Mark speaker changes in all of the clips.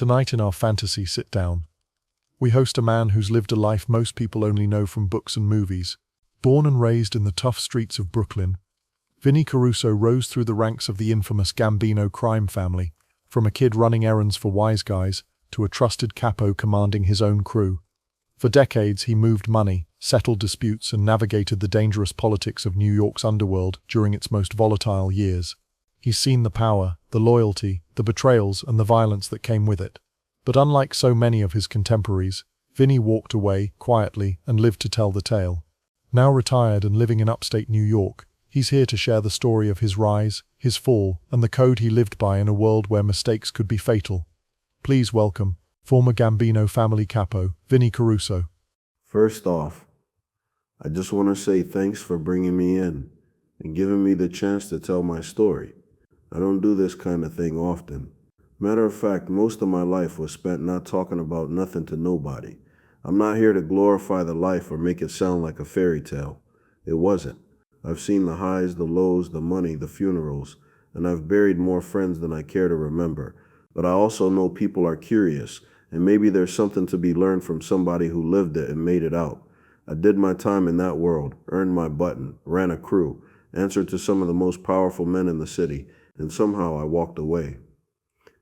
Speaker 1: Tonight in our fantasy sit-down, we host a man who's lived a life most people only know from books and movies. Born and raised in the tough streets of Brooklyn, Vinny Caruso rose through the ranks of the infamous Gambino crime family, from a kid running errands for wise guys to a trusted capo commanding his own crew. For decades, he moved money, settled disputes, and navigated the dangerous politics of New York's underworld during its most volatile years. He's seen the power, the loyalty, the betrayals, and the violence that came with it. But unlike so many of his contemporaries, Vinny walked away quietly and lived to tell the tale. Now retired and living in upstate New York, he's here to share the story of his rise, his fall, and the code he lived by in a world where mistakes could be fatal. Please welcome former Gambino family capo, Vinny Caruso.
Speaker 2: First off, I just want to say thanks for bringing me in and giving me the chance to tell my story. I don't do this kind of thing often. Matter of fact, most of my life was spent not talking about nothing to nobody. I'm not here to glorify the life or make it sound like a fairy tale. It wasn't. I've seen the highs, the lows, the money, the funerals, and I've buried more friends than I care to remember. But I also know people are curious, and maybe there's something to be learned from somebody who lived it and made it out. I did my time in that world, earned my button, ran a crew, answered to some of the most powerful men in the city, and somehow I walked away.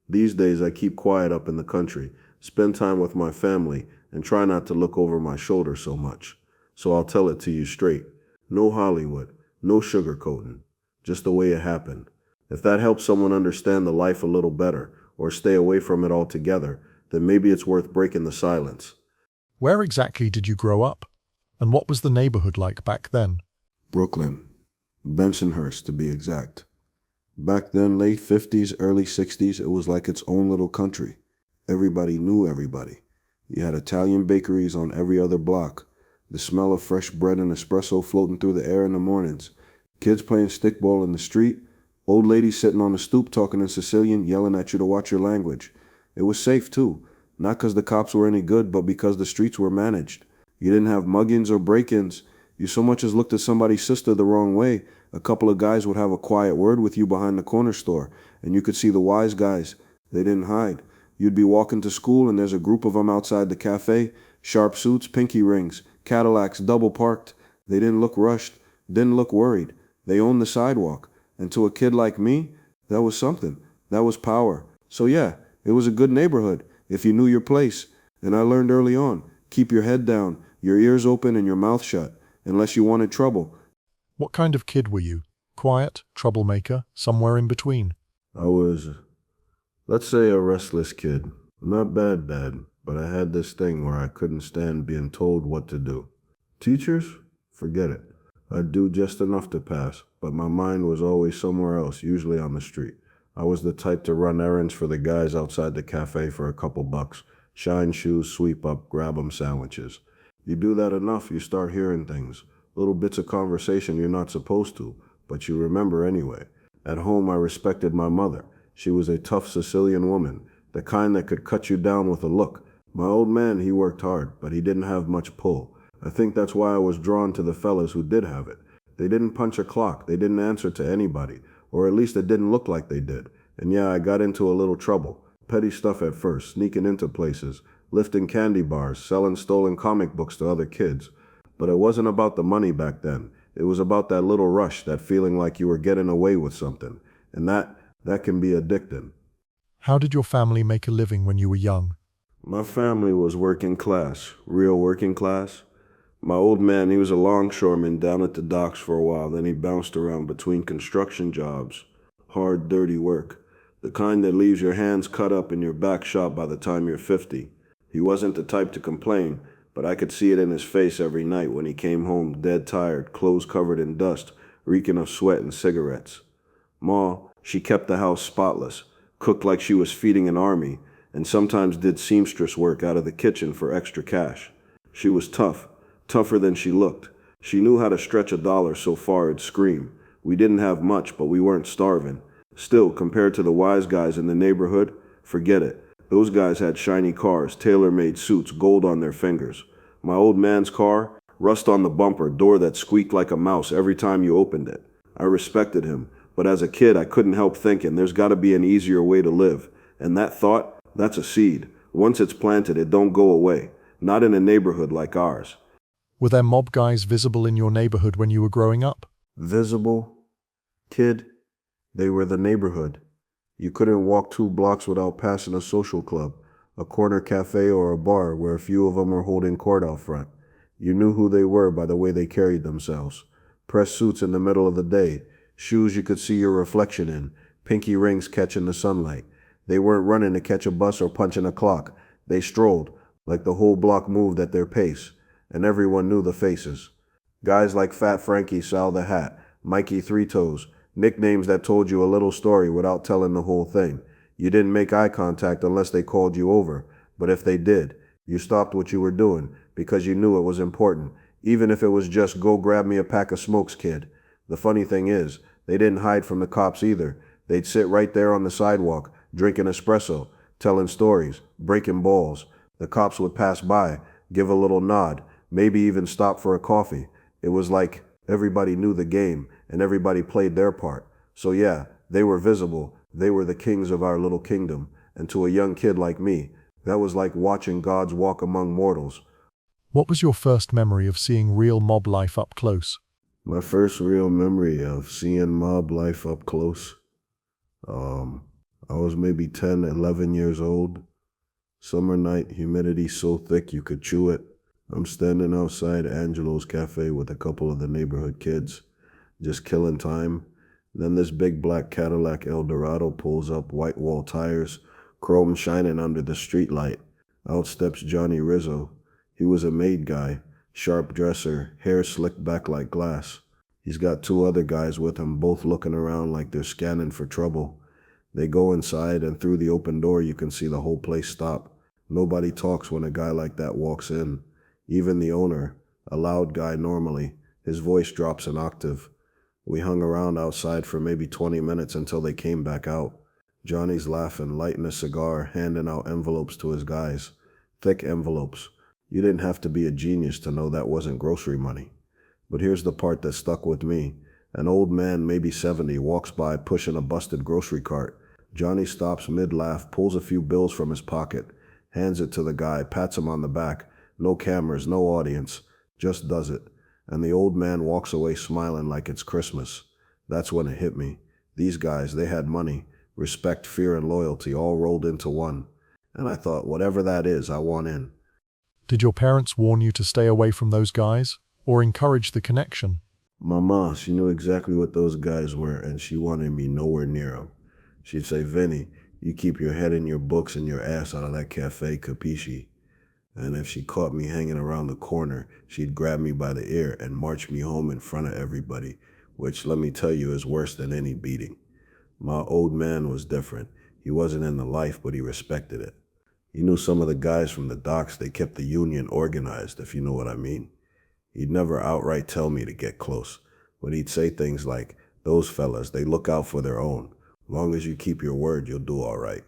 Speaker 2: These days I keep quiet up in the country, spend time with my family, and try not to look over my shoulder so much. So I'll tell it to you straight. No Hollywood, no sugarcoating, just the way it happened. If that helps someone understand the life a little better, or stay away from it altogether, then maybe it's worth breaking the silence.
Speaker 1: Where exactly did you grow up? And what was the neighborhood like back then?
Speaker 2: Brooklyn. Bensonhurst, to be exact. Back then, late 50s, early 60s, it was like its own little country. Everybody knew everybody. You had Italian bakeries on every other block. The smell of fresh bread and espresso floating through the air in the mornings. Kids playing stickball in the street. Old ladies sitting on the stoop talking in Sicilian, yelling at you to watch your language. It was safe, too. Not because the cops were any good, but because the streets were managed. You didn't have muggings or break-ins. You so much as looked at somebody's sister the wrong way, a couple of guys would have a quiet word with you behind the corner store, and you could see the wise guys. They didn't hide. You'd be walking to school, and there's a group of them outside the cafe, sharp suits, pinky rings, Cadillacs double parked. They didn't look rushed, didn't look worried. They owned the sidewalk. And to a kid like me, that was something. That was power. So yeah, it was a good neighborhood, if you knew your place. And I learned early on, keep your head down, your ears open, and your mouth shut, unless you wanted trouble.
Speaker 1: What kind of kid were you? Quiet, troublemaker, somewhere in between?
Speaker 2: I was, let's say, a restless kid. Not bad, but I had this thing where I couldn't stand being told what to do. Teachers? Forget it. I'd do just enough to pass, but my mind was always somewhere else, usually on the street. I was the type to run errands for the guys outside the cafe for a couple bucks. Shine shoes, sweep up, grab 'em sandwiches. You do that enough, you start hearing things. Little bits of conversation you're not supposed to, but you remember anyway. At home, I respected my mother. She was a tough Sicilian woman, the kind that could cut you down with a look. My old man, he worked hard, but he didn't have much pull. I think that's why I was drawn to the fellas who did have it. They didn't punch a clock, they didn't answer to anybody, or at least it didn't look like they did. And yeah, I got into a little trouble. Petty stuff at first, sneaking into places, lifting candy bars, selling stolen comic books to other kids. But it wasn't about the money back then. It was about that little rush, that feeling like you were getting away with something. And that can be addicting.
Speaker 1: How did your family make a living when you were young?
Speaker 2: My family was working class, real working class. My old man, he was a longshoreman down at the docks for a while, then he bounced around between construction jobs. Hard, dirty work. The kind that leaves your hands cut up and your back shot by the time you're 50. He wasn't the type to complain, but I could see it in his face every night when he came home dead tired, clothes covered in dust, reeking of sweat and cigarettes. Ma, she kept the house spotless, cooked like she was feeding an army, and sometimes did seamstress work out of the kitchen for extra cash. She was tough, tougher than she looked. She knew how to stretch a dollar so far it'd scream. We didn't have much, but we weren't starving. Still, compared to the wise guys in the neighborhood, forget it. Those guys had shiny cars, tailor-made suits, gold on their fingers. My old man's car, rust on the bumper, door that squeaked like a mouse every time you opened it. I respected him, but as a kid I couldn't help thinking there's got to be an easier way to live. And that thought That's a seed. Once it's planted, it don't go away. Not in a neighborhood like ours.
Speaker 1: Were there mob guys visible in your neighborhood when you were growing up?
Speaker 2: Visible? Kid, they were the neighborhood. You couldn't walk 2 blocks without passing a social club, a corner cafe, or a bar where a few of them were holding court out front. You knew who they were by the way they carried themselves. Pressed suits in the middle of the day, shoes you could see your reflection in, pinky rings catching the sunlight. They weren't running to catch a bus or punching a clock. They strolled, like the whole block moved at their pace, and everyone knew the faces. Guys like Fat Frankie Sal the Hat, Mikey Three Toes, nicknames that told you a little story without telling the whole thing. You didn't make eye contact unless they called you over, but if they did, you stopped what you were doing because you knew it was important, even if it was just go grab me a pack of smokes, kid. The funny thing is, they didn't hide from the cops either. They'd sit right there on the sidewalk, drinking espresso, telling stories, breaking balls. The cops would pass by, give a little nod, maybe even stop for a coffee. It was like everybody knew the game and everybody played their part. So yeah, they were visible. They were the kings of our little kingdom. And to a young kid like me, that was like watching gods walk among mortals.
Speaker 1: What was your first memory of seeing real mob life up close?
Speaker 2: My first real memory of seeing mob life up close, I was maybe 10, 11 years old. Summer night, humidity so thick you could chew it. I'm standing outside Angelo's cafe with a couple of the neighborhood kids, just killing time. Then this big black Cadillac Eldorado pulls up, white wall tires, chrome shining under the street light. Out steps Johnny Rizzo. He was a made guy, sharp dresser, hair slicked back like glass. He's got 2 other guys with him, both looking around like they're scanning for trouble. They go inside, and through the open door you can see the whole place stop. Nobody talks when a guy like that walks in. Even the owner, a loud guy normally, his voice drops an octave. We hung around outside for maybe 20 minutes until they came back out. Johnny's laughing, lighting a cigar, handing out envelopes to his guys. Thick envelopes. You didn't have to be a genius to know that wasn't grocery money. But here's the part that stuck with me. An old man, maybe 70, walks by pushing a busted grocery cart. Johnny stops mid-laugh, pulls a few bills from his pocket, hands it to the guy, pats him on the back. No cameras, no audience, just does it. And the old man walks away smiling like it's Christmas. That's when it hit me. These guys, they had money, respect, fear, and loyalty all rolled into one. And I thought, whatever that is, I want in.
Speaker 1: Did your parents warn you to stay away from those guys, or encourage the connection?
Speaker 2: Mama, she knew exactly what those guys were, and she wanted me nowhere near them. She'd say, Vinny, you keep your head in your books and your ass out of that cafe, capisci? And if she caught me hanging around the corner, she'd grab me by the ear and march me home in front of everybody, which, let me tell you, is worse than any beating. My old man was different. He wasn't in the life, but he respected it. He knew some of the guys from the docks. They kept the union organized, if you know what I mean. He'd never outright tell me to get close, but he'd say things like, those fellas, they look out for their own. Long as you keep your word, you'll do all right.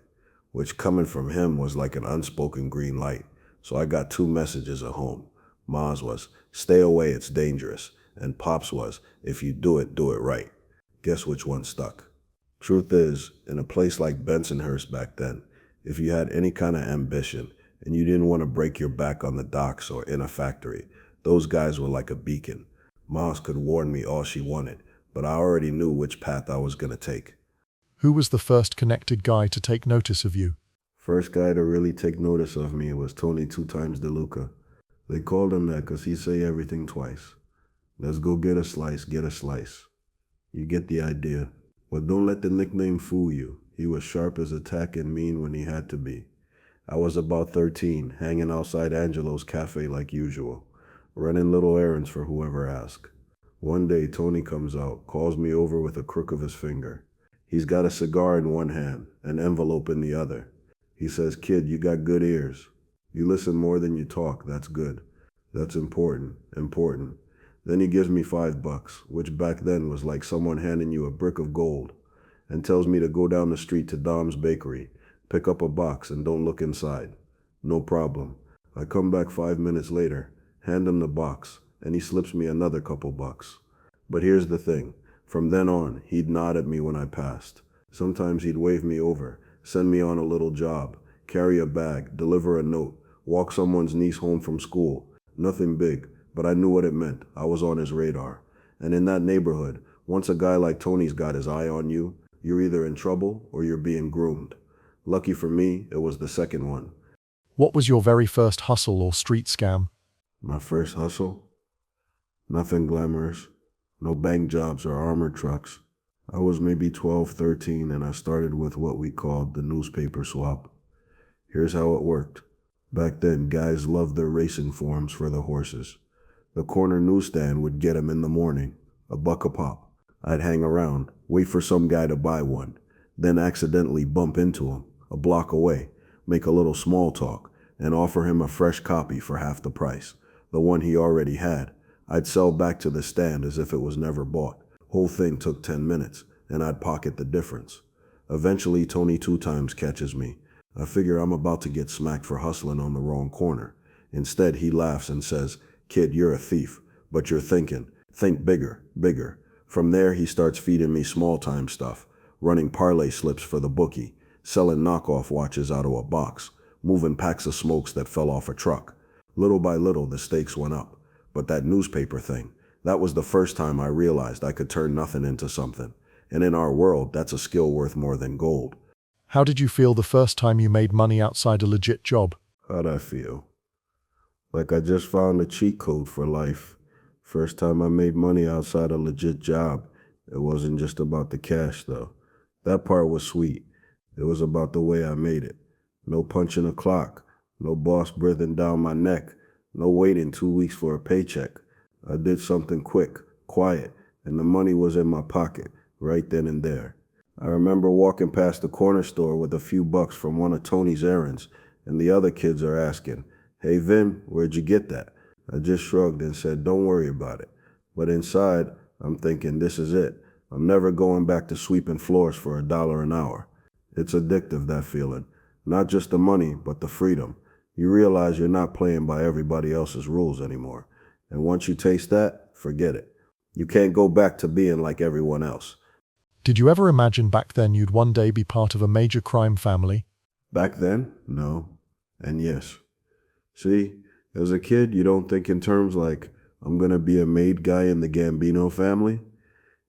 Speaker 2: Which, coming from him, was like an unspoken green light. So I got 2 messages at home. Ma's was, stay away, it's dangerous. And Pop's was, if you do it right. Guess which one stuck? Truth is, in a place like Bensonhurst back then, if you had any kind of ambition and you didn't want to break your back on the docks or in a factory, those guys were like a beacon. Ma's could warn me all she wanted, but I already knew which path I was going to take.
Speaker 1: Who was the first connected guy to take notice of you?
Speaker 2: First guy to really take notice of me was Tony 2 times DeLuca. They called him that because he'd say everything twice. Let's go get a slice, get a slice. You get the idea. But don't let the nickname fool you. He was sharp as a tack and mean when he had to be. I was about 13, hanging outside Angelo's cafe like usual, running little errands for whoever asked. One day, Tony comes out, calls me over with a crook of his finger. He's got a cigar in one hand, an envelope in the other. He says, kid, you got good ears. You listen more than you talk. That's good. That's important. Then he gives me $5, which back then was like someone handing you a brick of gold, and tells me to go down the street to Dom's Bakery, pick up a box, and don't look inside. No problem. I come back 5 minutes later, hand him the box, and he slips me another couple bucks. But here's the thing. From then on, he'd nod at me when I passed. Sometimes he'd wave me over, send me on a little job, carry a bag, deliver a note, walk someone's niece home from school. Nothing big, but I knew what it meant. I was on his radar. And in that neighborhood, once a guy like Tony's got his eye on you, you're either in trouble or you're being groomed. Lucky for me, it was the second one.
Speaker 1: What was your very first hustle or street scam?
Speaker 2: My first hustle? Nothing glamorous. No bank jobs or armored trucks. I was maybe 12, 13, and I started with what we called the newspaper swap. Here's how it worked. Back then, guys loved their racing forms for the horses. The corner newsstand would get 'em in the morning, $1 a pop. I'd hang around, wait for some guy to buy one, then accidentally bump into him, a block away, make a little small talk, and offer him a fresh copy for half the price, the one he already had. I'd sell back to the stand as if it was never bought. Whole thing took 10 minutes, and I'd pocket the difference. Eventually, Tony 2 times catches me. I figure I'm about to get smacked for hustling on the wrong corner. Instead, he laughs and says, "Kid, you're a thief, but you're thinking. Think bigger, bigger." From there, he starts feeding me small-time stuff, running parlay slips for the bookie, selling knockoff watches out of a box, moving packs of smokes that fell off a truck. Little by little, the stakes went up. But that newspaper thing, that was the first time I realized I could turn nothing into something. And in our world, that's a skill worth more than gold.
Speaker 1: How did you feel the first time you made money outside a legit job?
Speaker 2: How'd I feel? Like I just found a cheat code for life. First time I made money outside a legit job. It wasn't just about the cash, though. That part was sweet. It was about the way I made it. No punching a clock. No boss breathing down my neck. No waiting 2 weeks for a paycheck. I did something quick, quiet, and the money was in my pocket, right then and there. I remember walking past the corner store with a few bucks from one of Tony's errands, and the other kids are asking, "Hey Vin, where'd you get that?" I just shrugged and said, "Don't worry about it." But inside, I'm thinking, this is it. I'm never going back to sweeping floors for $1 an hour. It's addictive, that feeling. Not just the money, but the freedom. You realize you're not playing by everybody else's rules anymore. And once you taste that, forget it. You can't go back to being like everyone else.
Speaker 1: Did you ever imagine back then you'd one day be part of a major crime family?
Speaker 2: Back then, no. And yes. See, as a kid, you don't think in terms like, I'm gonna be a made guy in the Gambino family.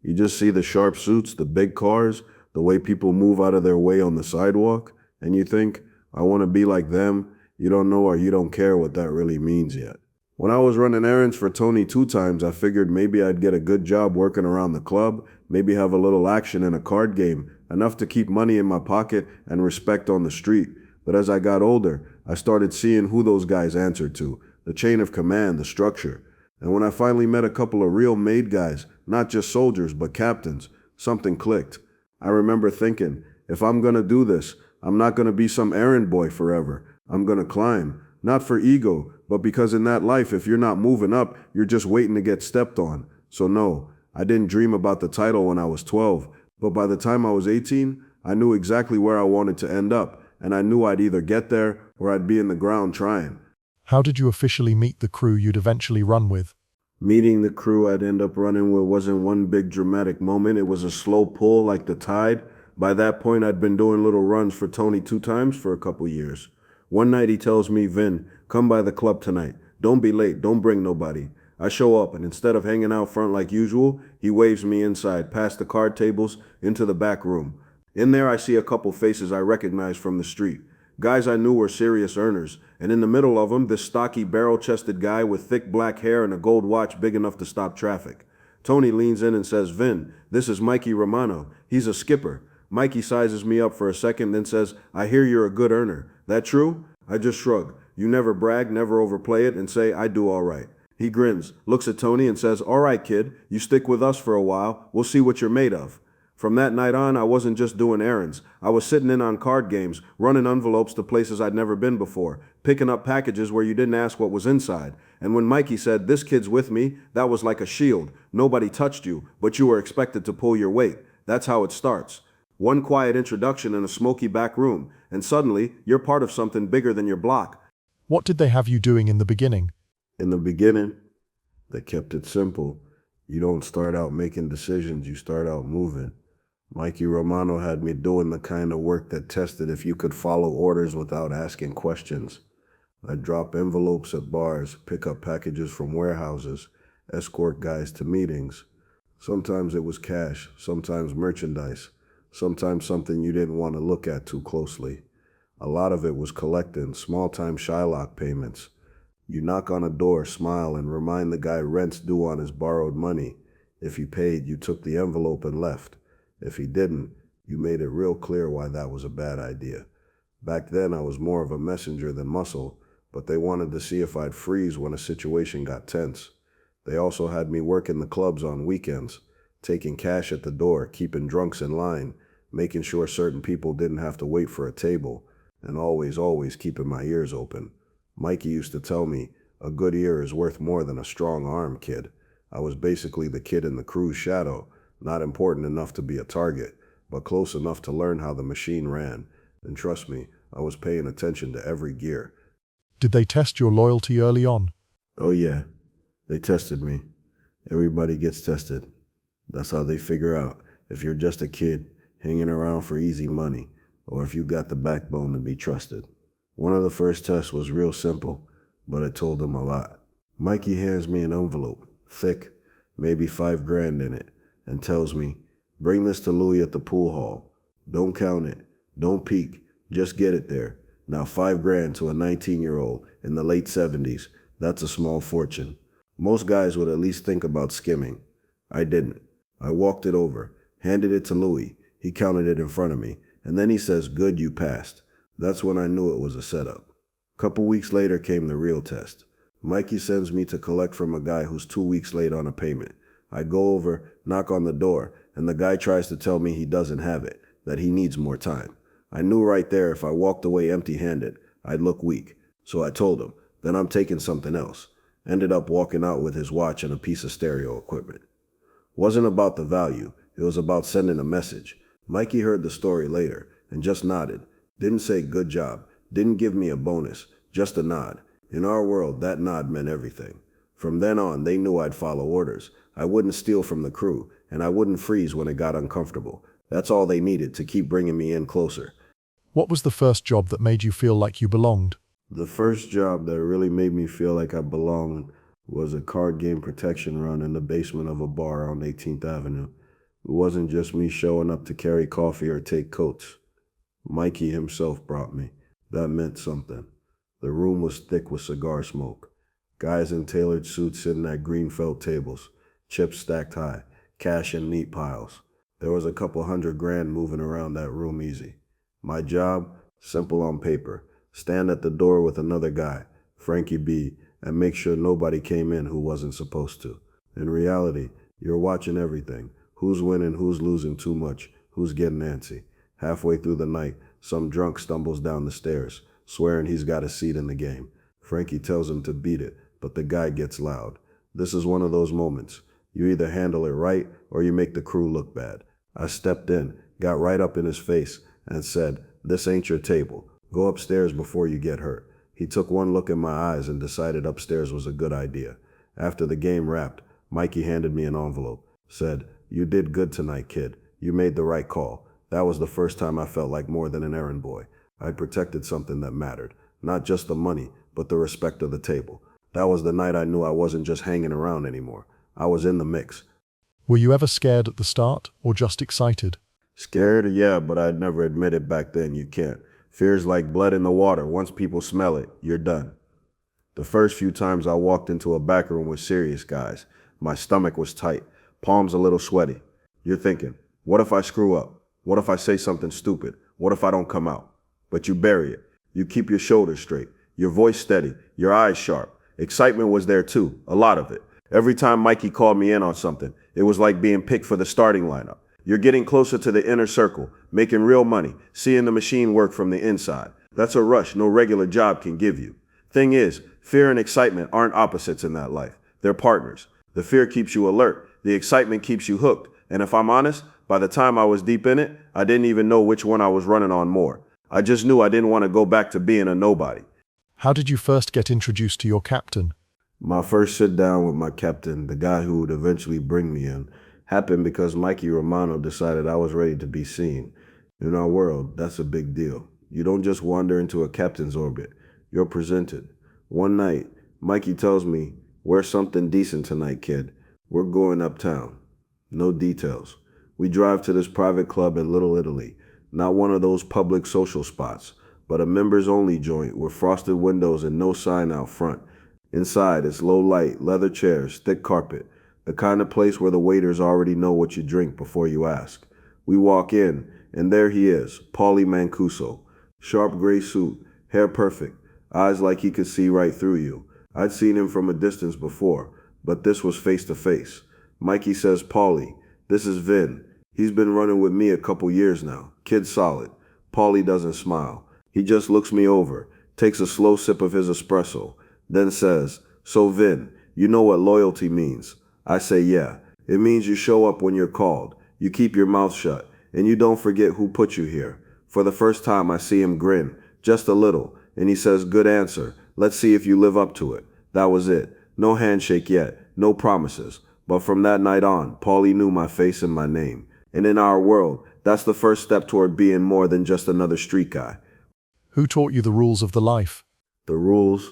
Speaker 2: You just see the sharp suits, the big cars, the way people move out of their way on the sidewalk, and you think, I want to be like them. You don't know or you don't care what that really means yet. When I was running errands for Tony 2 times, I figured maybe I'd get a good job working around the club, maybe have a little action in a card game, enough to keep money in my pocket and respect on the street. But as I got older, I started seeing who those guys answered to, the chain of command, the structure. And when I finally met a couple of real made guys, not just soldiers, but captains, something clicked. I remember thinking, if I'm going to do this, I'm not going to be some errand boy forever. I'm going to climb, not for ego, but because in that life, if you're not moving up, you're just waiting to get stepped on. So no, I didn't dream about the title when I was 12, but by the time I was 18, I knew exactly where I wanted to end up, and I knew I'd either get there or I'd be in the ground trying.
Speaker 1: How did you officially meet the crew you'd eventually run with?
Speaker 2: Meeting the crew I'd end up running with wasn't one big dramatic moment. It was a slow pull like the tide. By that point, I'd been doing little runs for Tony 2 times for a couple years. One night he tells me, "Vin, come by the club tonight. Don't be late. Don't bring nobody." I show up, and instead of hanging out front like usual, he waves me inside, past the card tables, into the back room. In there, I see a couple faces I recognize from the street. Guys I knew were serious earners, and in the middle of them, this stocky, barrel-chested guy with thick black hair and a gold watch big enough to stop traffic. Tony leans in and says, "Vin, this is Mikey Romano. He's a skipper." Mikey sizes me up for a second, then says, "I hear you're a good earner. That true?" I just shrug. You never brag, never overplay it, and say, "I do all right." He grins, looks at Tony and says, "All right, kid, you stick with us for a while. We'll see what you're made of." From that night on, I wasn't just doing errands. I was sitting in on card games, running envelopes to places I'd never been before, picking up packages where you didn't ask what was inside. And when Mikey said, "This kid's with me," that was like a shield. Nobody touched you, but you were expected to pull your weight. That's how it starts. One quiet introduction in a smoky back room, and suddenly you're part of something bigger than your block.
Speaker 1: What did they have you doing in the beginning?
Speaker 2: In the beginning, they kept it simple. You don't start out making decisions, you start out moving. Mikey Romano had me doing the kind of work that tested if you could follow orders without asking questions. I'd drop envelopes at bars, pick up packages from warehouses, escort guys to meetings. Sometimes it was cash, sometimes merchandise, sometimes something you didn't want to look at too closely. A lot of it was collecting small-time Shylock payments. You knock on a door, smile, and remind the guy rent's due on his borrowed money. If he paid, you took the envelope and left. If he didn't, you made it real clear why that was a bad idea. Back then, I was more of a messenger than muscle, but they wanted to see if I'd freeze when a situation got tense. They also had me working the clubs on weekends, taking cash at the door, keeping drunks in line, making sure certain people didn't have to wait for a table, and always keeping my ears open. Mikey used to tell me, a good ear is worth more than a strong arm, kid. I was basically the kid in the crew's shadow, not important enough to be a target, but close enough to learn how the machine ran. And trust me, I was paying attention to every gear.
Speaker 1: Did they test your loyalty early on?
Speaker 2: Oh yeah, they tested me. Everybody gets tested. That's how they figure out if you're just a kid hanging around for easy money, or if you got the backbone to be trusted. One of the first tests was real simple, but it told them a lot. Mikey hands me an envelope, thick, maybe $5,000 in it, and tells me, bring this to Louis at the pool hall. Don't count it. Don't peek. Just get it there. Now $5,000 to a 19-year-old in the late 70s, that's a small fortune. Most guys would at least think about skimming. I didn't. I walked it over, handed it to Louis. He counted it in front of me, and then he says, good, you passed. That's when I knew it was a setup. A couple weeks later came the real test. Mikey sends me to collect from a guy who's 2 weeks late on a payment. I go over, knock on the door, and the guy tries to tell me he doesn't have it, that he needs more time. I knew right there if I walked away empty-handed, I'd look weak. So I told him, then I'm taking something else. Ended up walking out with his watch and a piece of stereo equipment. Wasn't about the value, it was about sending a message. Mikey heard the story later and just nodded. Didn't say good job, didn't give me a bonus, just a nod. In our world, that nod meant everything. From then on, they knew I'd follow orders. I wouldn't steal from the crew, and I wouldn't freeze when it got uncomfortable. That's all they needed to keep bringing me in closer.
Speaker 1: What was the first job that made you feel like you belonged?
Speaker 2: The first job that really made me feel like I belonged was a card game protection run in the basement of a bar on 18th Avenue. It wasn't just me showing up to carry coffee or take coats. Mikey himself brought me. That meant something. The room was thick with cigar smoke. Guys in tailored suits sitting at green felt tables, chips stacked high, cash in neat piles. There was a couple $100,000 moving around that room easy. My job, simple on paper. Stand at the door with another guy, Frankie B, and make sure nobody came in who wasn't supposed to. In reality, you're watching everything. Who's winning, who's losing too much, who's getting antsy. Halfway through the night, some drunk stumbles down the stairs, swearing he's got a seat in the game. Frankie tells him to beat it, but the guy gets loud. This is one of those moments. You either handle it right or you make the crew look bad. I stepped in, got right up in his face, and said, this ain't your table. Go upstairs before you get hurt. He took one look in my eyes and decided upstairs was a good idea. After the game wrapped, Mikey handed me an envelope. Said, you did good tonight, kid. You made the right call. That was the first time I felt like more than an errand boy. I'd protected something that mattered. Not just the money, but the respect of the table. That was the night I knew I wasn't just hanging around anymore. I was in the mix.
Speaker 1: Were you ever scared at the start, or just excited?
Speaker 2: Scared? Yeah, but I'd never admit it back then. You can't. Fear's like blood in the water. Once people smell it, you're done. The first few times I walked into a back room with serious guys, my stomach was tight, palms a little sweaty. You're thinking, what if I screw up? What if I say something stupid? What if I don't come out? But you bury it. You keep your shoulders straight, your voice steady, your eyes sharp. Excitement was there too, a lot of it. Every time Mikey called me in on something, it was like being picked for the starting lineup. You're getting closer to the inner circle, making real money, seeing the machine work from the inside. That's a rush no regular job can give you. Thing is, fear and excitement aren't opposites in that life. They're partners. The fear keeps you alert. The excitement keeps you hooked. And if I'm honest, by the time I was deep in it, I didn't even know which one I was running on more. I just knew I didn't want to go back to being a nobody.
Speaker 1: How did you first get introduced to your captain?
Speaker 2: My first sit down with my captain, the guy who would eventually bring me in, Happened because Mikey Romano decided I was ready to be seen. In our world, that's a big deal. You don't just wander into a captain's orbit. You're presented. One night, Mikey tells me, wear something decent tonight, kid. We're going uptown. No details. We drive to this private club in Little Italy. Not one of those public social spots, but a members-only joint with frosted windows and no sign out front. Inside, it's low light, leather chairs, thick carpet. The kind of place where the waiters already know what you drink before you ask. We walk in, and there he is, Paulie Mancuso. Sharp gray suit, hair perfect, eyes like he could see right through you. I'd seen him from a distance before, but this was face to face. Mikey says, Paulie, this is Vin. He's been running with me a couple years now. Kid solid. Paulie doesn't smile. He just looks me over, takes a slow sip of his espresso, then says, so Vin, you know what loyalty means. I say, yeah. It means you show up when you're called. You keep your mouth shut, and you don't forget who put you here. For the first time, I see him grin, just a little, and he says, good answer. Let's see if you live up to it. That was it. No handshake yet, no promises. But from that night on, Paulie knew my face and my name. And in our world, that's the first step toward being more than just another street guy.
Speaker 1: Who taught you the rules of the life?
Speaker 2: The rules,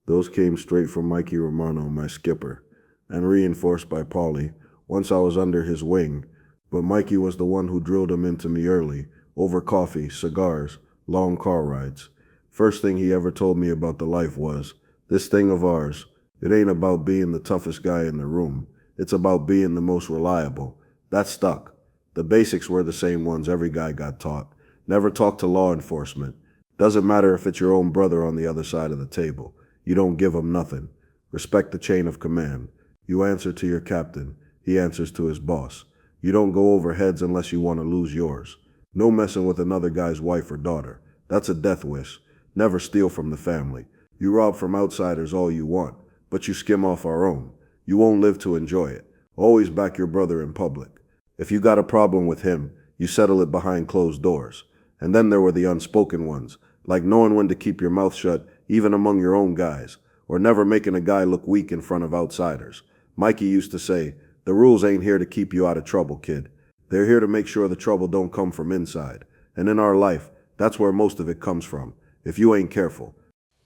Speaker 2: those came straight from Mikey Romano, my skipper, and reinforced by Paulie once I was under his wing. But Mikey was the one who drilled them into me early, over coffee, cigars, long car rides. First thing he ever told me about the life was, this thing of ours, it ain't about being the toughest guy in the room. It's about being the most reliable. That stuck. The basics were the same ones every guy got taught. Never talk to law enforcement. Doesn't matter if it's your own brother on the other side of the table. You don't give him nothing. Respect the chain of command. You answer to your captain. He answers to his boss. You don't go over heads unless you want to lose yours. No messing with another guy's wife or daughter. That's a death wish. Never steal from the family. You rob from outsiders all you want, but you skim off our own. You won't live to enjoy it. Always back your brother in public. If you got a problem with him, you settle it behind closed doors. And then there were the unspoken ones, like knowing when to keep your mouth shut even among your own guys, or never making a guy look weak in front of outsiders. Mikey used to say, the rules ain't here to keep you out of trouble, kid. They're here to make sure the trouble don't come from inside. And in our life, that's where most of it comes from, if you ain't careful.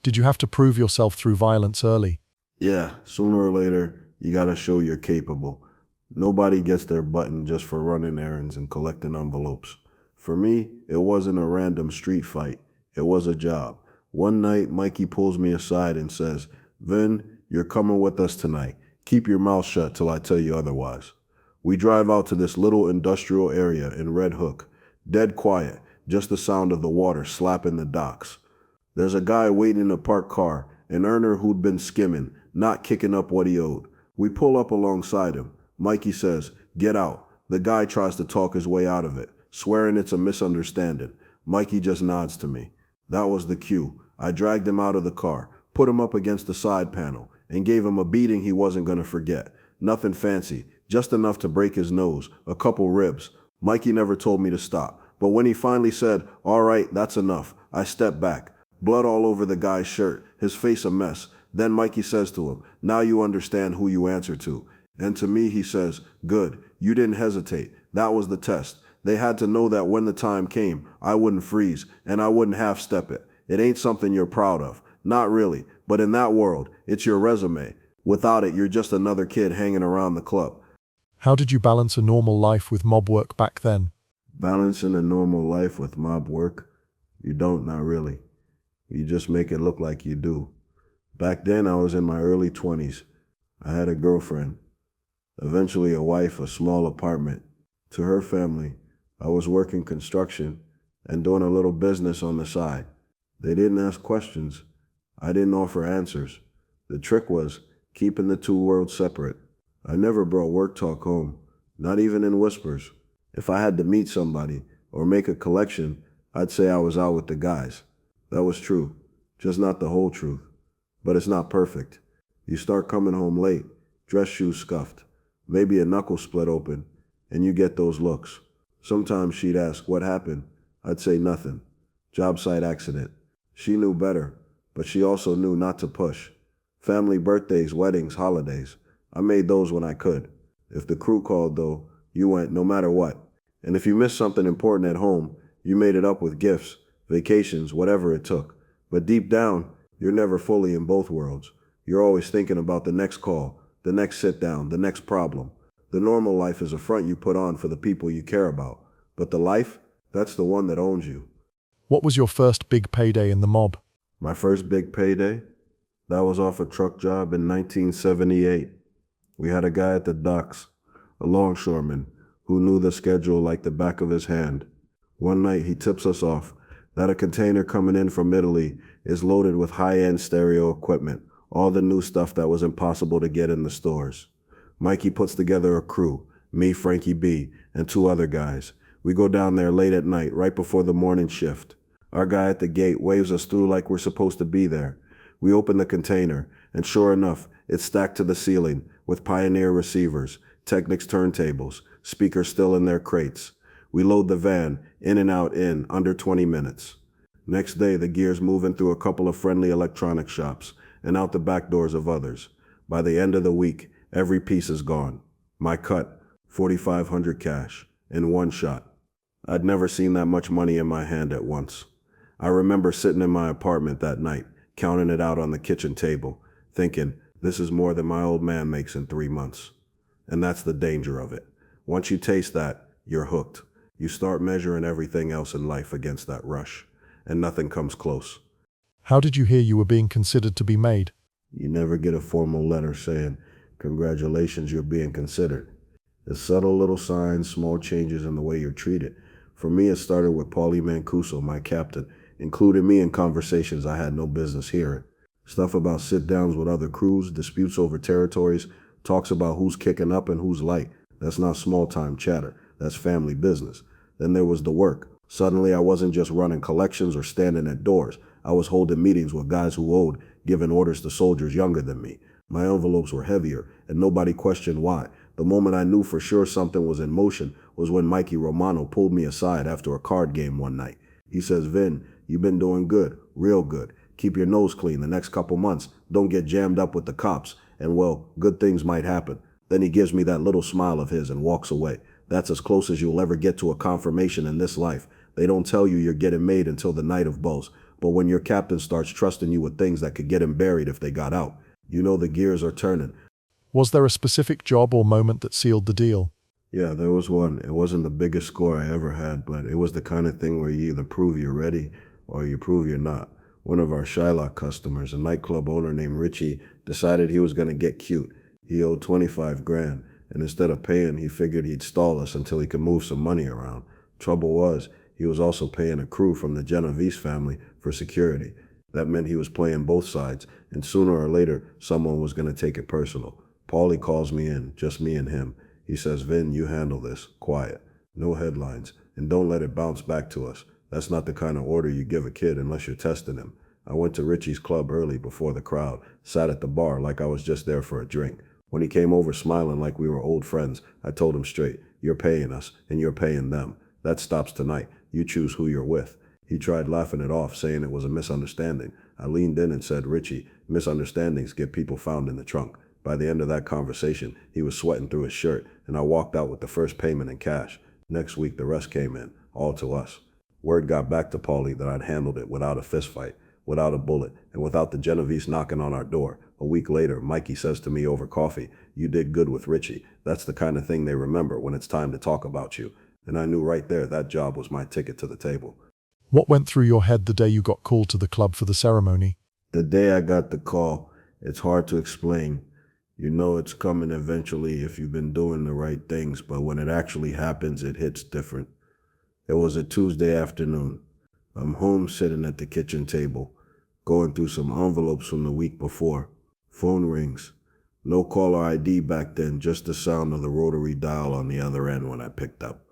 Speaker 1: Did you have to prove yourself through violence early?
Speaker 2: Yeah, sooner or later, you gotta show you're capable. Nobody gets their button just for running errands and collecting envelopes. For me, it wasn't a random street fight. It was a job. One night, Mikey pulls me aside and says, Vin, you're coming with us tonight. Keep your mouth shut till I tell you otherwise. We drive out to this little industrial area in Red Hook. Dead quiet, just the sound of the water slapping the docks. There's a guy waiting in a parked car, an earner who'd been skimming, not kicking up what he owed. We pull up alongside him. Mikey says, get out. The guy tries to talk his way out of it, swearing it's a misunderstanding. Mikey just nods to me. That was the cue. I dragged him out of the car, put him up against the side panel, and gave him a beating he wasn't going to forget. Nothing fancy, just enough to break his nose, a couple ribs. Mikey never told me to stop, but when he finally said, all right, that's enough, I stepped back. Blood all over the guy's shirt, his face a mess. Then Mikey says to him, now you understand who you answer to. And to me, he says, good, you didn't hesitate. That was the test. They had to know that when the time came, I wouldn't freeze, and I wouldn't half-step it. It ain't something you're proud of. Not really, but in that world, it's your resume. Without it, you're just another kid hanging around the club.
Speaker 1: How did you balance a normal life with mob work back then?
Speaker 2: Balancing a normal life with mob work? You don't, not really. You just make it look like you do. Back then, I was in my early 20s. I had a girlfriend. Eventually a wife, a small apartment. To her family, I was working construction and doing a little business on the side. They didn't ask questions. I didn't offer answers. The trick was keeping the two worlds separate. I never brought work talk home, not even in whispers. If I had to meet somebody or make a collection, I'd say I was out with the guys. That was true, just not the whole truth. But it's not perfect. You start coming home late, dress shoes scuffed, maybe a knuckle split open, and you get those looks. Sometimes she'd ask, what happened? I'd say nothing. Job site accident. She knew better, but she also knew not to push. Family birthdays, weddings, holidays. I made those when I could. If the crew called, though, You went no matter what. And if you missed something important at home, you made it up with gifts, vacations, whatever it took. But deep down, you're never fully in both worlds. You're always thinking about the next call, the next sit down, the next problem. The normal life is a front you put on for the people you care about. But the life, that's the one that owns you.
Speaker 1: What was your first big payday in the mob?
Speaker 2: My first big payday? That was off a truck job in 1978. We had a guy at the docks, a longshoreman, who knew the schedule like the back of his hand. One night he tips us off that a container coming in from Italy is loaded with high-end stereo equipment, all the new stuff that was impossible to get in the stores. Mikey puts together a crew, me, Frankie B, and two other guys. We go down there late at night, right before the morning shift. Our guy at the gate waves us through like we're supposed to be there. We open the container, and sure enough, it's stacked to the ceiling with Pioneer receivers, Technics turntables, speakers still in their crates. We load the van, in and out in under 20 minutes. Next day, the gear's moving through a couple of friendly electronic shops and out the back doors of others. By the end of the week, every piece is gone. My cut, $4,500 cash, in one shot. I'd never seen that much money in my hand at once. I remember sitting in my apartment that night, counting it out on the kitchen table, thinking, this is more than my old man makes in 3 months. And that's the danger of it. Once you taste that, you're hooked. You start measuring everything else in life against that rush, and nothing comes close.
Speaker 1: How did you hear you were being considered to be made?
Speaker 2: You never get a formal letter saying, congratulations, you're being considered. It's subtle little signs, small changes in the way you're treated. For me, it started with Paulie Mancuso, my captain, including me in conversations I had no business hearing. Stuff about sit-downs with other crews, disputes over territories, talks about who's kicking up and who's light. That's not small-time chatter. That's family business. Then there was the work. Suddenly, I wasn't just running collections or standing at doors. I was holding meetings with guys who owed, giving orders to soldiers younger than me. My envelopes were heavier, and nobody questioned why. The moment I knew for sure something was in motion was when Mikey Romano pulled me aside after a card game one night. He says, Vin, you've been doing good, real good. Keep your nose clean the next couple months. Don't get jammed up with the cops. And well, good things might happen. Then he gives me that little smile of his and walks away. That's as close as you'll ever get to a confirmation in this life. They don't tell you you're getting made until the night of bows. But when your captain starts trusting you with things that could get him buried if they got out, you know the gears are turning.
Speaker 1: Was there a specific job or moment that sealed the deal?
Speaker 2: Yeah, there was one. It wasn't the biggest score I ever had, but it was the kind of thing where you either prove you're ready or you prove you're not. One of our Shylock customers, a nightclub owner named Richie, decided he was going to get cute. He owed 25 grand, and instead of paying, he figured he'd stall us until he could move some money around. Trouble was, he was also paying a crew from the Genovese family for security. That meant he was playing both sides, and sooner or later, someone was going to take it personal. Paulie calls me in, just me and him. He says, Vin, you handle this, quiet, no headlines, and don't let it bounce back to us. That's not the kind of order you give a kid unless you're testing him. I went to Richie's club early before the crowd, sat at the bar like I was just there for a drink. When he came over smiling like we were old friends, I told him straight, you're paying us, and you're paying them. That stops tonight. You choose who you're with. He tried laughing it off, saying it was a misunderstanding. I leaned in and said, Richie, misunderstandings get people found in the trunk. By the end of that conversation, he was sweating through his shirt, and I walked out with the first payment in cash. Next week, the rest came in, all to us. Word got back to Paulie that I'd handled it without a fistfight, without a bullet, and without the Genovese knocking on our door. A week later, Mikey says to me over coffee, you did good with Richie. That's the kind of thing they remember when it's time to talk about you. And I knew right there that job was my ticket to the table.
Speaker 1: What went through your head the day you got called to the club for the ceremony?
Speaker 2: The day I got the call, it's hard to explain. You know it's coming eventually if you've been doing the right things, but when it actually happens, it hits different. It was a Tuesday afternoon. I'm home sitting at the kitchen table, going through some envelopes from the week before. Phone rings. No caller ID back then, just the sound of the rotary dial on the other end when I picked up.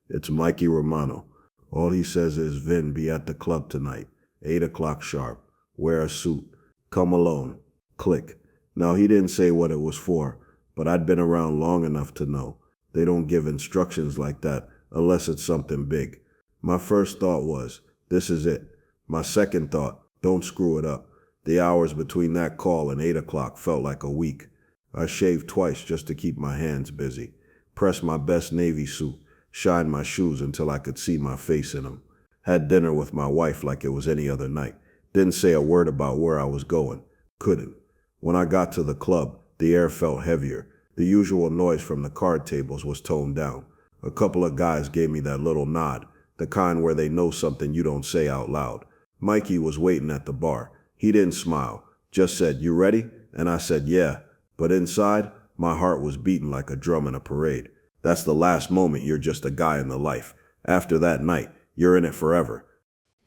Speaker 2: It's Mikey Romano. All he says is, Vin, be at the club tonight, 8 o'clock sharp. Wear a suit. Come alone. Click. Now, he didn't say what it was for, but I'd been around long enough to know. They don't give instructions like that unless it's something big. My first thought was, this is it. My second thought, don't screw it up. The hours between that call and 8 o'clock felt like a week. I shaved twice just to keep my hands busy. pressed my best Navy suit, shined my shoes until I could see my face in them. Had dinner with my wife like it was any other night. Didn't say a word about where I was going. Couldn't. When I got to the club, the air felt heavier. The usual noise from the card tables was toned down. A couple of guys gave me that little nod, the kind where they know something you don't say out loud. Mikey was waiting at the bar. He didn't smile, just said, "You ready?" And I said, "Yeah." But inside, my heart was beating like a drum in a parade. That's the last moment you're just a guy in the life. After that night, you're in it forever.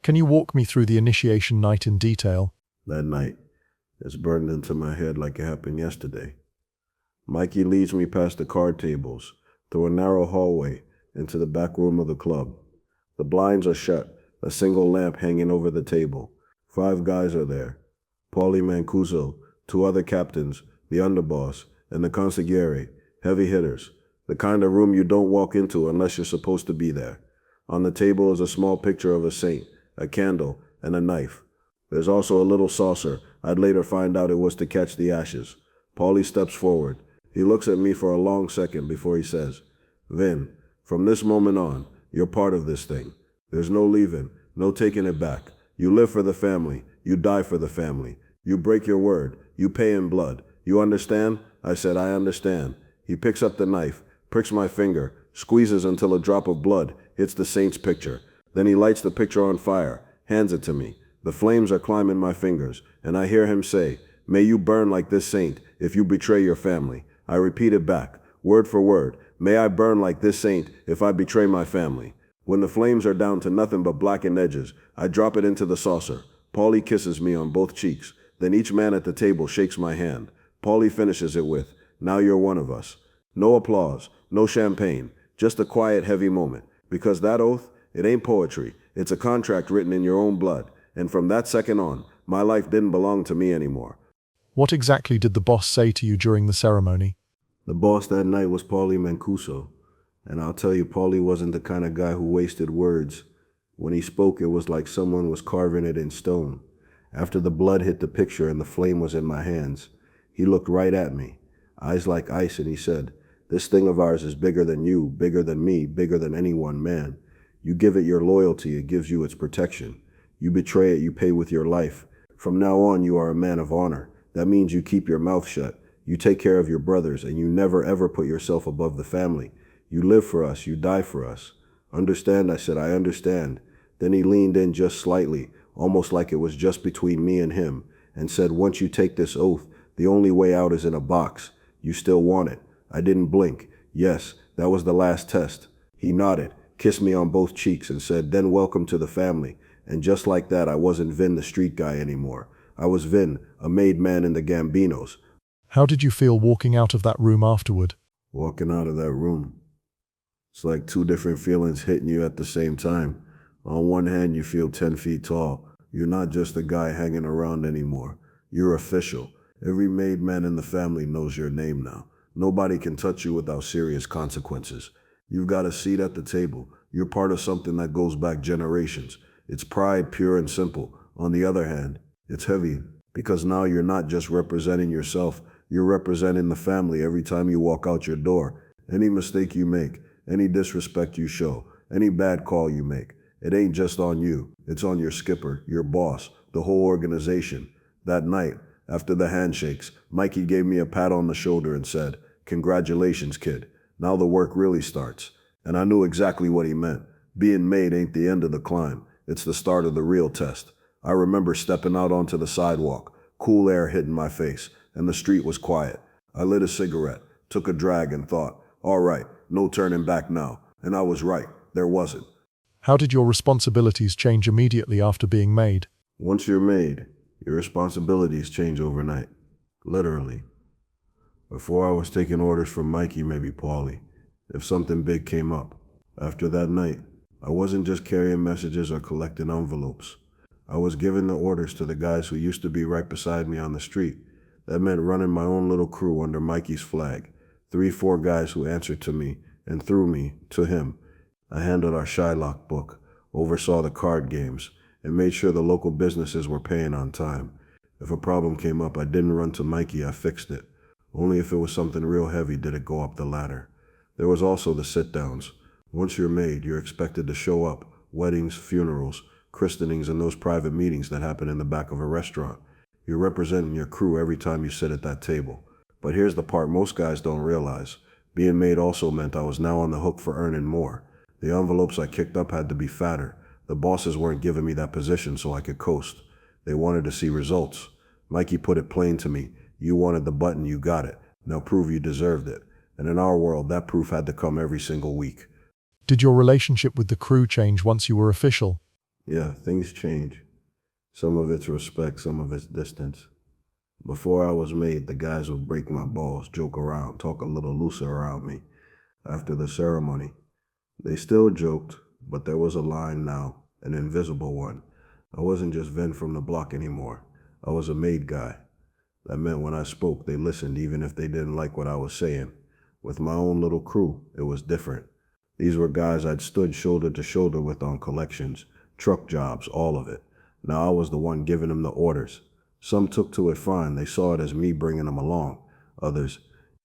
Speaker 1: Can you walk me through the initiation night in detail?
Speaker 2: That night, it's burned into my head like it happened yesterday. Mikey leads me past the card tables, through a narrow hallway, into the back room of the club. The blinds are shut, a single lamp hanging over the table. 5 guys are there. Paulie Mancuso, 2 other captains, the underboss, and the consigliere, heavy hitters. The kind of room you don't walk into unless you're supposed to be there. On the table is a small picture of a saint, a candle, and a knife. There's also a little saucer. I'd later find out it was to catch the ashes. Paulie steps forward. He looks at me for a long second before he says, "Vin, from this moment on, you're part of this thing. There's no leaving, no taking it back. You live for the family. You die for the family. You break your word. You pay in blood. You understand?" I said, "I understand." He picks up the knife, pricks my finger, squeezes until a drop of blood hits the saint's picture. Then he lights the picture on fire, hands it to me. The flames are climbing my fingers, and I hear him say, "May you burn like this saint if you betray your family." I repeat it back, word for word. "May I burn like this saint if I betray my family." When the flames are down to nothing but blackened edges, I drop it into the saucer. Paulie kisses me on both cheeks. Then each man at the table shakes my hand. Paulie finishes it with, "Now you're one of us." No applause, no champagne, just a quiet, heavy moment. Because that oath, it ain't poetry. It's a contract written in your own blood. And from that second on, my life didn't belong to me anymore.
Speaker 1: What exactly did the boss say to you during the ceremony?
Speaker 2: The boss that night was Paulie Mancuso. And I'll tell you, Paulie wasn't the kind of guy who wasted words. When he spoke, it was like someone was carving it in stone. After the blood hit the picture and the flame was in my hands, he looked right at me, eyes like ice, and he said, "This thing of ours is bigger than you, bigger than me, bigger than any one man. You give it your loyalty, it gives you its protection. You betray it, you pay with your life. From now on, you are a man of honor. That means you keep your mouth shut. You take care of your brothers, and you never ever put yourself above the family. You live for us, you die for us." "Understand?" I said, "I understand." Then he leaned in just slightly, almost like it was just between me and him, and said, "Once you take this oath, the only way out is in a box. You still want it?" I didn't blink. Yes, that was the last test. He nodded, kissed me on both cheeks, and said, "Then welcome to the family." And just like that, I wasn't Vin the street guy anymore. I was Vin, a made man in the Gambinos.
Speaker 1: How did you feel walking out of that room afterward?
Speaker 2: Walking out of that room, it's like 2 different feelings hitting you at the same time. On one hand, you feel 10 feet tall. You're not just a guy hanging around anymore. You're official. Every made man in the family knows your name now. Nobody can touch you without serious consequences. You've got a seat at the table. You're part of something that goes back generations. It's pride, pure and simple. On the other hand, it's heavy because now you're not just representing yourself. You're representing the family every time you walk out your door. Any mistake you make, any disrespect you show, any bad call you make, it ain't just on you. It's on your skipper, your boss, the whole organization. That night, after the handshakes, Mikey gave me a pat on the shoulder and said, "Congratulations, kid. Now the work really starts." And I knew exactly what he meant. Being made ain't the end of the climb. It's the start of the real test. I remember stepping out onto the sidewalk, cool air hitting my face, and the street was quiet. I lit a cigarette, took a drag, and thought, all right, no turning back now. And I was right. There wasn't.
Speaker 1: How did your responsibilities change immediately after being made?
Speaker 2: Once you're made, your responsibilities change overnight. Literally. Before I was taking orders from Mikey, maybe Paulie, if something big came up. After that night, I wasn't just carrying messages or collecting envelopes. I was giving the orders to the guys who used to be right beside me on the street. That meant running my own little crew under Mikey's flag. 3-4 guys who answered to me, and through me, to him. I handled our Shylock book, oversaw the card games, and made sure the local businesses were paying on time. If a problem came up, I didn't run to Mikey, I fixed it. Only if it was something real heavy did it go up the ladder. There was also the sit-downs. Once you're made, you're expected to show up. Weddings, funerals, christenings, and those private meetings that happen in the back of a restaurant. You're representing your crew every time you sit at that table. But here's the part most guys don't realize. Being made also meant I was now on the hook for earning more. The envelopes I kicked up had to be fatter. The bosses weren't giving me that position so I could coast. They wanted to see results. Mikey put it plain to me. You wanted the button, you got it. Now prove you deserved it. And in our world, that proof had to come every single week.
Speaker 1: Did your relationship with the crew change once you were official?
Speaker 2: Yeah, things change. Some of it's respect, some of it's distance. Before I was made, the guys would break my balls, joke around, talk a little looser around me. After the ceremony, they still joked, but there was a line now, an invisible one. I wasn't just Vin from the block anymore. I was a made guy. That meant when I spoke, they listened even if they didn't like what I was saying. With my own little crew, it was different. These were guys I'd stood shoulder to shoulder with on collections, truck jobs, all of it. Now I was the one giving them the orders. Some took to it fine. They saw it as me bringing them along. Others,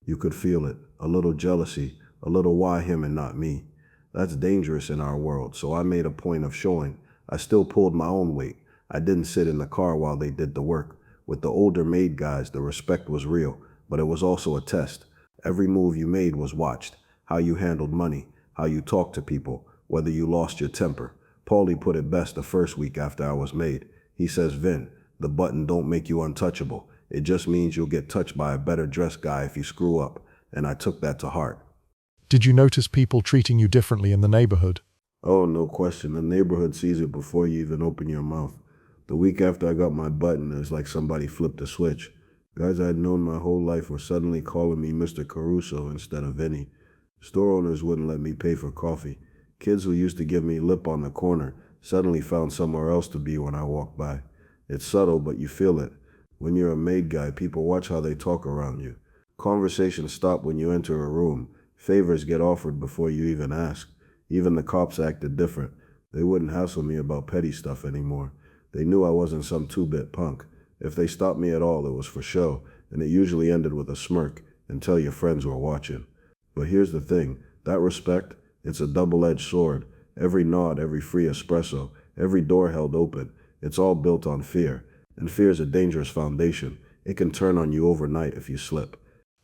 Speaker 2: you could feel it. A little jealousy, a little why him and not me. That's dangerous in our world, so I made a point of showing. I still pulled my own weight. I didn't sit in the car while they did the work. With the older made guys, the respect was real, but it was also a test. Every move you made was watched. How you handled money, how you talked to people, whether you lost your temper. Paulie put it best the first week after I was made. He says, Vin, the button don't make you untouchable. It just means you'll get touched by a better dressed guy if you screw up. And I took that to heart.
Speaker 1: Did you notice people treating you differently in the neighborhood?
Speaker 2: Oh, no question. The neighborhood sees it before you even open your mouth. The week after I got my button, it was like somebody flipped a switch. Guys I'd known my whole life were suddenly calling me Mr. Caruso instead of Vinny. Store owners wouldn't let me pay for coffee. Kids who used to give me lip on the corner suddenly found somewhere else to be when I walked by. It's subtle, but you feel it. When you're a made guy, people watch how they talk around you. Conversations stop when you enter a room. Favors get offered before you even ask. Even the cops acted different. They wouldn't hassle me about petty stuff anymore. They knew I wasn't some two-bit punk. If they stopped me at all, it was for show, and it usually ended with a smirk and tell your friends were watching. But here's the thing, that respect, it's a double-edged sword. Every nod, every free espresso, every door held open, it's all built on fear. And fear's a dangerous foundation. It can turn on you overnight if you slip.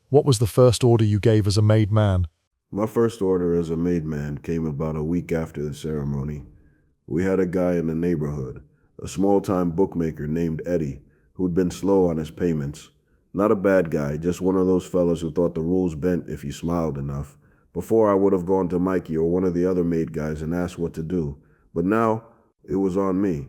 Speaker 1: What was the first order you gave as a made man?
Speaker 2: My first order as a made man came about a week after the ceremony. We had a guy in the neighborhood, a small-time bookmaker named Eddie, who'd been slow on his payments. Not a bad guy, just one of those fellas who thought the rules bent if you smiled enough. Before I would have gone to Mikey or one of the other made guys and asked what to do. But now, it was on me.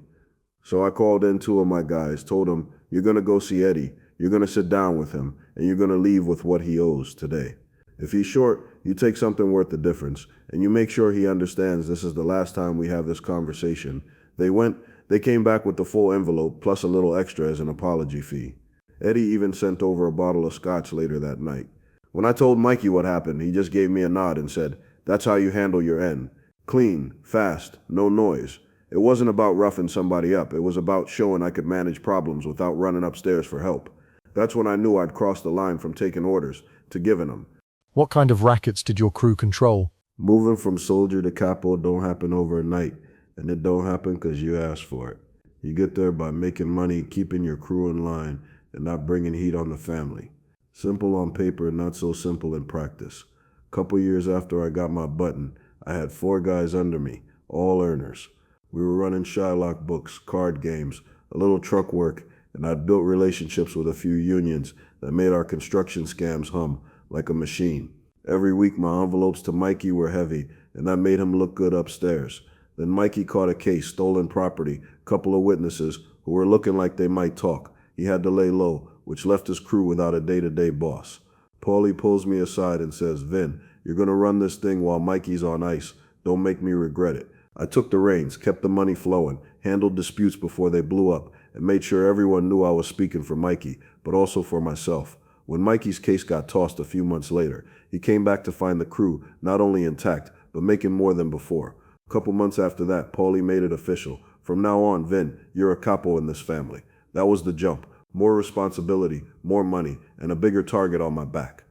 Speaker 2: So I called in two of my guys, told them, you're going to go see Eddie, you're going to sit down with him, and you're going to leave with what he owes today. If he's short, you take something worth the difference, and you make sure he understands this is the last time we have this conversation. They came back with the full envelope, plus a little extra as an apology fee. Eddie even sent over a bottle of scotch later that night. When I told Mikey what happened, he just gave me a nod and said, that's how you handle your end. Clean, fast, no noise. It wasn't about roughing somebody up. It was about showing I could manage problems without running upstairs for help. That's when I knew I'd crossed the line from taking orders to giving them.
Speaker 1: What kind of rackets did your crew control?
Speaker 2: Moving from soldier to capo don't happen overnight, and it don't happen because you asked for it. You get there by making money, keeping your crew in line, and not bringing heat on the family. Simple on paper, not so simple in practice. Couple years after I got my button, I had 4 guys under me, all earners. We were running Shylock books, card games, a little truck work, and I'd built relationships with a few unions that made our construction scams hum like a machine. Every week my envelopes to Mikey were heavy, and that made him look good upstairs. Then Mikey caught a case, stolen property, couple of witnesses who were looking like they might talk. He had to lay low, which left his crew without a day-to-day boss. Paulie pulls me aside and says, Vin, you're going to run this thing while Mikey's on ice. Don't make me regret it. I took the reins, kept the money flowing, handled disputes before they blew up, and made sure everyone knew I was speaking for Mikey, but also for myself. When Mikey's case got tossed a few months later, he came back to find the crew not only intact, but making more than before. A couple months after that, Paulie made it official. From now on, Vin, you're a capo in this family. That was the jump. More responsibility, more money, and a bigger target on my back.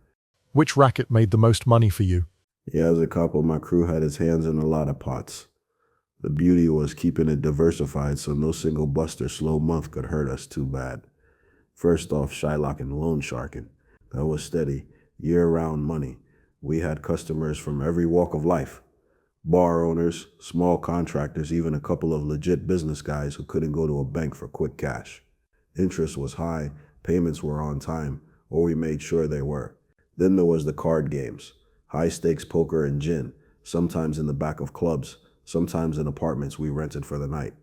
Speaker 1: Which racket made the most money for you?
Speaker 2: Yeah, as a couple, my crew had its hands in a lot of pots. The beauty was keeping it diversified so no single bust or slow month could hurt us too bad. First off, Shylock and loan sharking. That was steady, year-round money. We had customers from every walk of life. Bar owners, small contractors, even a couple of legit business guys who couldn't go to a bank for quick cash. Interest was high, payments were on time, or we made sure they were. Then there was the card games, high-stakes poker and gin, sometimes in the back of clubs, sometimes in apartments we rented for the night.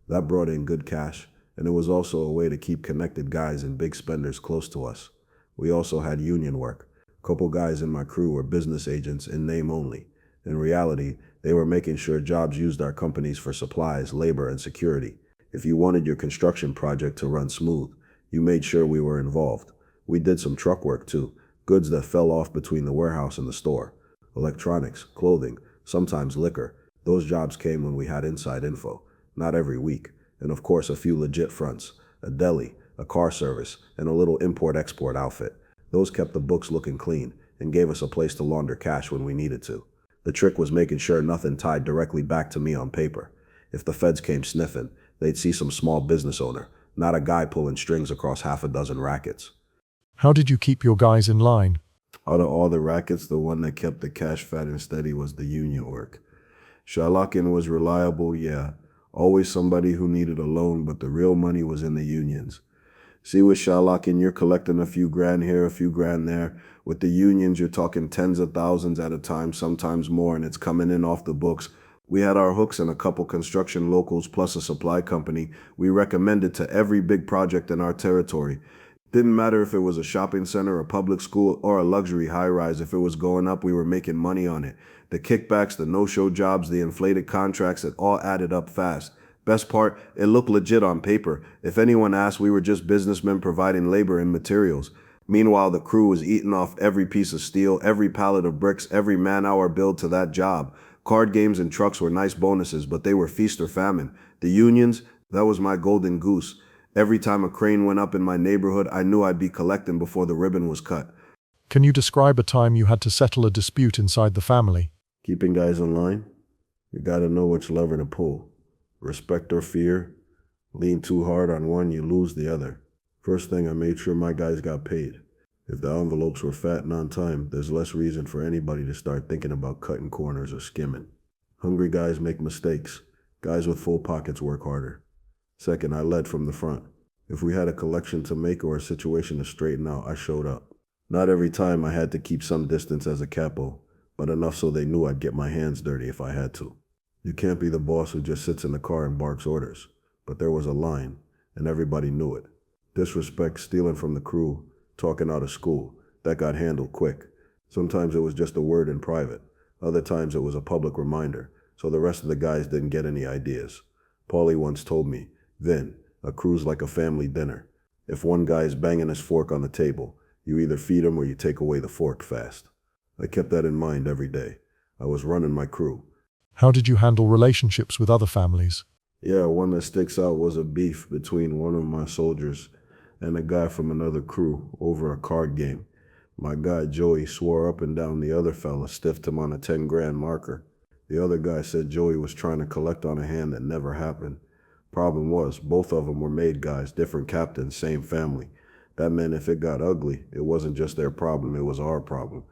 Speaker 2: That brought in good cash, and it was also a way to keep connected guys and big spenders close to us. We also had union work. A couple guys in my crew were business agents in name only. In reality, they were making sure jobs used our companies for supplies, labor, and security. If you wanted your construction project to run smooth, you made sure we were involved. We did some truck work too, goods that fell off between the warehouse and the store. Electronics, clothing, sometimes liquor. Those jobs came when we had inside info, not every week. And of course, a few legit fronts, a deli, a car service, and a little import-export outfit. Those kept the books looking clean and gave us a place to launder cash when we needed to. The trick was making sure nothing tied directly back to me on paper. If the feds came sniffing, they'd see some small business owner, not a guy pulling strings across half a dozen rackets.
Speaker 1: How did you keep your guys in line?
Speaker 2: Out of all the rackets, the one that kept the cash fat and steady was the union work. Shylockin was reliable, yeah. Always somebody who needed a loan, but the real money was in the unions. See, with Shylockin, you're collecting a few grand here, a few grand there. With the unions, you're talking tens of thousands at a time, sometimes more, and it's coming in off the books. We had our hooks in a couple construction locals plus a supply company we recommended to every big project in our territory. Didn't matter if it was a shopping center, a public school, or a luxury high-rise. If it was going up, we were making money on it. The kickbacks, the no-show jobs, the inflated contracts, it all added up fast. Best part, it looked legit on paper. If anyone asked, we were just businessmen providing labor and materials. Meanwhile, the crew was eating off every piece of steel, every pallet of bricks, every man-hour billed to that job. Card games and trucks were nice bonuses, but they were feast or famine. The unions, that was my golden goose. Every time a crane went up in my neighborhood, I knew I'd be collecting before the ribbon was cut.
Speaker 1: Can you describe a time you had to settle a dispute inside the family?
Speaker 2: Keeping guys in line? You gotta know which lever to pull. Respect or fear? Lean too hard on one, you lose the other. First thing, I made sure my guys got paid. If the envelopes were fat and on time, there's less reason for anybody to start thinking about cutting corners or skimming. Hungry guys make mistakes. Guys with full pockets work harder. Second, I led from the front. If we had a collection to make or a situation to straighten out, I showed up. Not every time I had to keep some distance as a capo, but enough so they knew I'd get my hands dirty if I had to. You can't be the boss who just sits in the car and barks orders. But there was a line, and everybody knew it. Disrespect, stealing from the crew, talking out of school, that got handled quick. Sometimes it was just a word in private. Other times it was a public reminder, so the rest of the guys didn't get any ideas. Paulie once told me, Vin, a crew's like a family dinner. If one guy's banging his fork on the table, you either feed him or you take away the fork fast. I kept that in mind every day. I was running my crew.
Speaker 1: How did you handle relationships with other families?
Speaker 2: Yeah, one that sticks out was a beef between one of my soldiers and a guy from another crew over a card game. My guy Joey swore up and down the other fella stiffed him on a 10 grand marker. The other guy said Joey was trying to collect on a hand that never happened. Problem was, both of them were made guys, different captains, same family. That meant if it got ugly, it wasn't just their problem, it was our problem.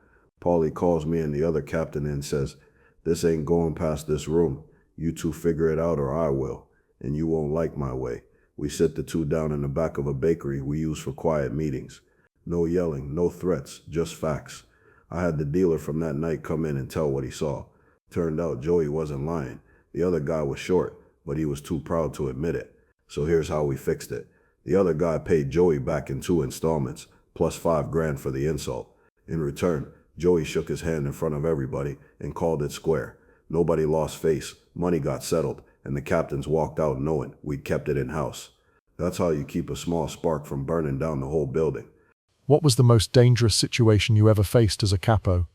Speaker 2: Paulie calls me and the other captain in and says, "This ain't going past this room. You two figure it out or I will, and you won't like my way." We sit the two down in the back of a bakery we use for quiet meetings. No yelling, no threats, just facts. I had the dealer from that night come in and tell what he saw. Turned out Joey wasn't lying. The other guy was short, but he was too proud to admit it. So here's how we fixed it. The other guy paid Joey back in 2 installments, plus 5 grand for the insult. In return, Joey shook his hand in front of everybody and called it square. Nobody lost face, money got settled, and the captains walked out knowing we'd kept it in-house. That's how you keep a small spark from burning down the whole building.
Speaker 1: What was the most dangerous situation you ever faced as a capo?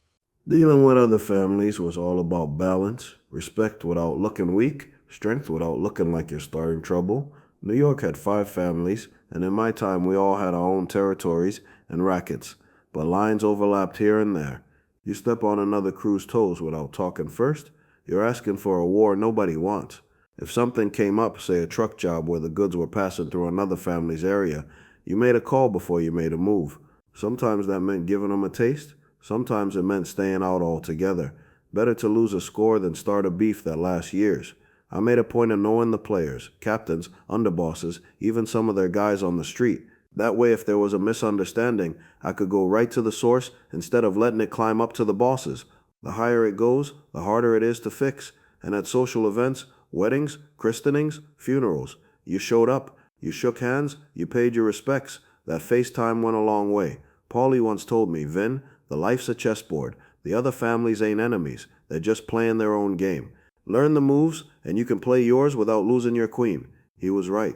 Speaker 2: Dealing with other families was all about balance, respect without looking weak, strength without looking like you're starting trouble. New York had 5 families, and in my time we all had our own territories and rackets, but lines overlapped here and there. You step on another crew's toes without talking first, you're asking for a war nobody wants. If something came up, say a truck job where the goods were passing through another family's area, you made a call before you made a move. Sometimes that meant giving them a taste. Sometimes it meant staying out altogether. Better to lose a score than start a beef that lasts years. I made a point of knowing the players, captains, underbosses, even some of their guys on the street. That way, if there was a misunderstanding, I could go right to the source instead of letting it climb up to the bosses. The higher it goes, the harder it is to fix. And at social events, weddings, christenings, funerals, you showed up, you shook hands, you paid your respects. That FaceTime went a long way. Paulie once told me, Vin, the life's a chessboard. The other families ain't enemies. They're just playing their own game. Learn the moves, and you can play yours without losing your queen. He was right.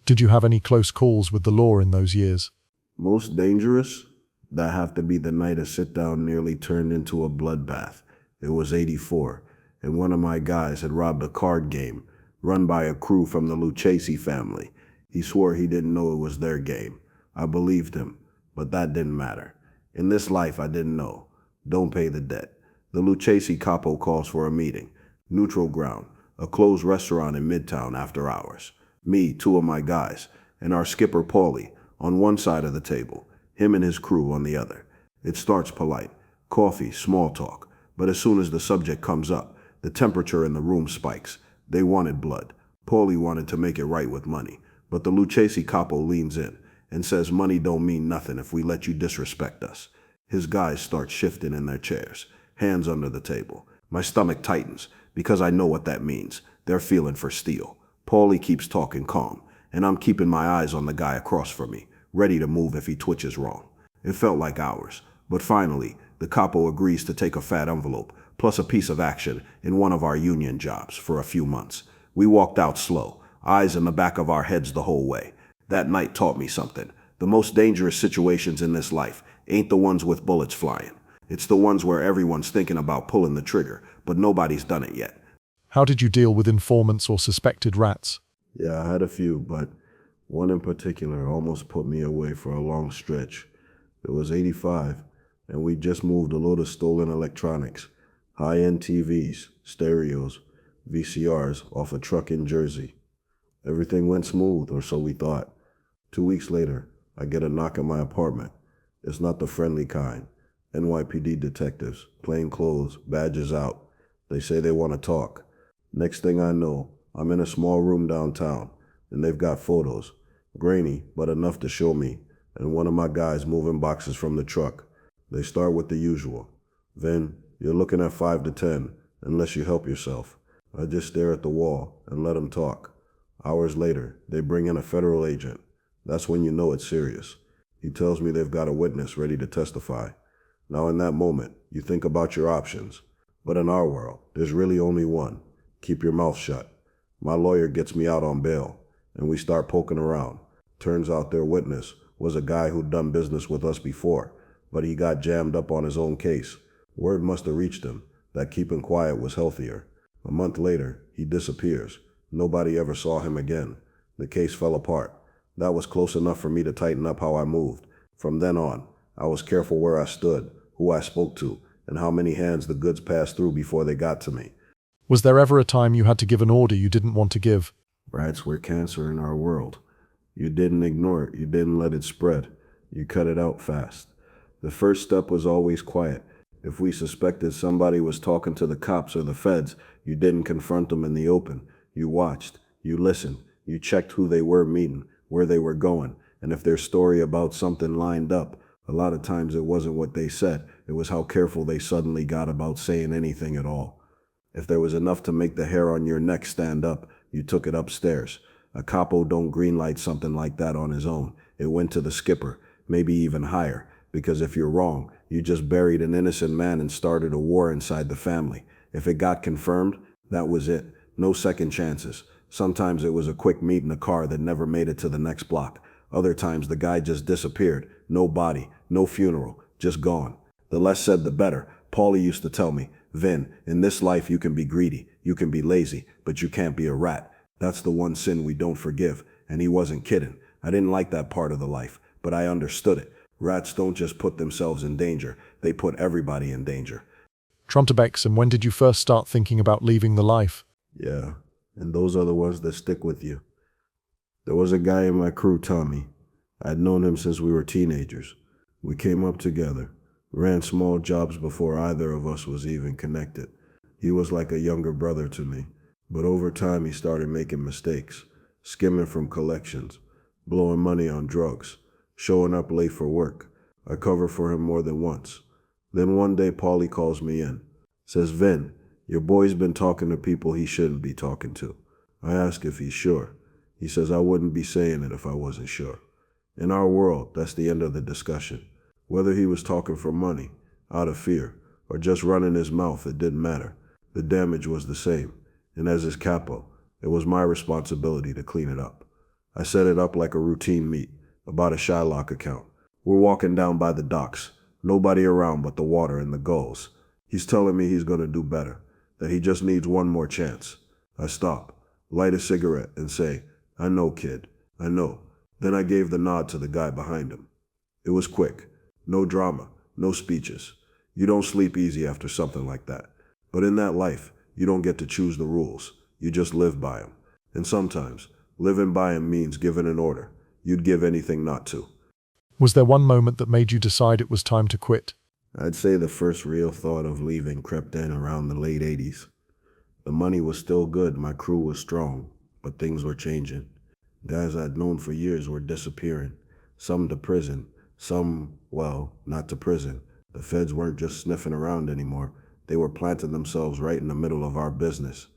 Speaker 1: Did you have any close calls with the law in those years?
Speaker 2: Most dangerous? That have to be the night a sit-down nearly turned into a bloodbath. It was '84, and one of my guys had robbed a card game, run by a crew from the Lucchese family. He swore he didn't know it was their game. I believed him, but that didn't matter. In this life, I didn't know. Don't pay the debt. The Lucchese Capo calls for a meeting. Neutral ground, a closed restaurant in Midtown after hours. Me, two of my guys, and our skipper Paulie on one side of the table, him and his crew on the other. It starts polite, coffee, small talk, but as soon as the subject comes up, the temperature in the room spikes. They wanted blood. Paulie wanted to make it right with money, but the Lucchese Capo leans in and says money don't mean nothing if we let you disrespect us. His guys start shifting in their chairs, hands under the table. My stomach tightens because I know what that means. They're feeling for steel. Paulie keeps talking calm, and I'm keeping my eyes on the guy across from me, ready to move if he twitches wrong. It felt like hours, but finally, the capo agrees to take a fat envelope, plus a piece of action in one of our union jobs for a few months. We walked out slow, eyes in the back of our heads the whole way. That night taught me something. The most dangerous situations in this life ain't the ones with bullets flying. It's the ones where everyone's thinking about pulling the trigger, but nobody's done it yet.
Speaker 1: How did you deal with informants or suspected rats?
Speaker 2: Yeah, I had a few, but one in particular almost put me away for a long stretch. It was '85, and we just moved a load of stolen electronics, high-end TVs, stereos, VCRs off a truck in Jersey. Everything went smooth, or so we thought. 2 weeks later, I get a knock at my apartment. It's not the friendly kind. NYPD detectives, plain clothes, badges out. They say they want to talk. Next thing I know, I'm in a small room downtown, and they've got photos. Grainy, but enough to show me, and one of my guys moving boxes from the truck. They start with the usual. Vin, you're looking at 5 to 10, unless you help yourself. I just stare at the wall and let them talk. Hours later, they bring in a federal agent. That's when you know it's serious. He tells me they've got a witness ready to testify. Now in that moment, you think about your options. But in our world, there's really only one. Keep your mouth shut. My lawyer gets me out on bail, and we start poking around. Turns out their witness was a guy who'd done business with us before, but he got jammed up on his own case. Word must have reached him that keeping quiet was healthier. A month later, he disappears. Nobody ever saw him again. The case fell apart. That was close enough for me to tighten up how I moved. From then on, I was careful where I stood, who I spoke to, and how many hands the goods passed through before they got to me.
Speaker 1: Was there ever a time you had to give an order you didn't want to give?
Speaker 2: Rats were cancer in our world. You didn't ignore it. You didn't let it spread. You cut it out fast. The first step was always quiet. If we suspected somebody was talking to the cops or the feds, you didn't confront them in the open. You watched. You listened. You checked who they were meeting, where they were going, and if their story about something lined up. A lot of times it wasn't what they said. It was how careful they suddenly got about saying anything at all. If there was enough to make the hair on your neck stand up, you took it upstairs. A capo don't greenlight something like that on his own. It went to the skipper, maybe even higher, because if you're wrong, you just buried an innocent man and started a war inside the family. If it got confirmed, that was it. No second chances. Sometimes it was a quick meet in a car that never made it to the next block. Other times the guy just disappeared. No body, no funeral, just gone. The less said the better. Paulie used to tell me, Vin, in this life you can be greedy, you can be lazy, but you can't be a rat. That's the one sin we don't forgive. And he wasn't kidding. I didn't like that part of the life, but I understood it. Rats don't just put themselves in danger, they put everybody in danger.
Speaker 1: Trontebex, and when did you first start thinking about leaving the life?
Speaker 2: Yeah, and those are the ones that stick with you. There was a guy in my crew, Tommy. I'd known him since we were teenagers. We came up together, ran small jobs before either of us was even connected. He was like a younger brother to me, but over time he started making mistakes, skimming from collections, blowing money on drugs, showing up late for work. I covered for him more than once. Then one day Paulie calls me in, says, Vin, your boy's been talking to people he shouldn't be talking to. I ask if he's sure. He says I wouldn't be saying it if I wasn't sure. In our world, that's the end of the discussion. Whether he was talking for money, out of fear, or just running his mouth, it didn't matter. The damage was the same, and as his capo, it was my responsibility to clean it up. I set it up like a routine meet, about a Shylock account. We're walking down by the docks, nobody around but the water and the gulls. He's telling me he's going to do better, that he just needs one more chance. I stop, light a cigarette, and say, I know, kid, I know. Then I gave the nod to the guy behind him. It was quick, no drama, no speeches. You don't sleep easy after something like that. But in that life, you don't get to choose the rules. You just live by them. And sometimes, living by them means giving an order you'd give anything not to.
Speaker 1: Was there one moment that made you decide it was time to quit?
Speaker 2: I'd say the first real thought of leaving crept in around the late 80s. The money was still good, my crew was strong, but things were changing. Guys I'd known for years were disappearing. Some to prison, some, well, not to prison. The feds weren't just sniffing around anymore. They were planting themselves right in the middle of our business.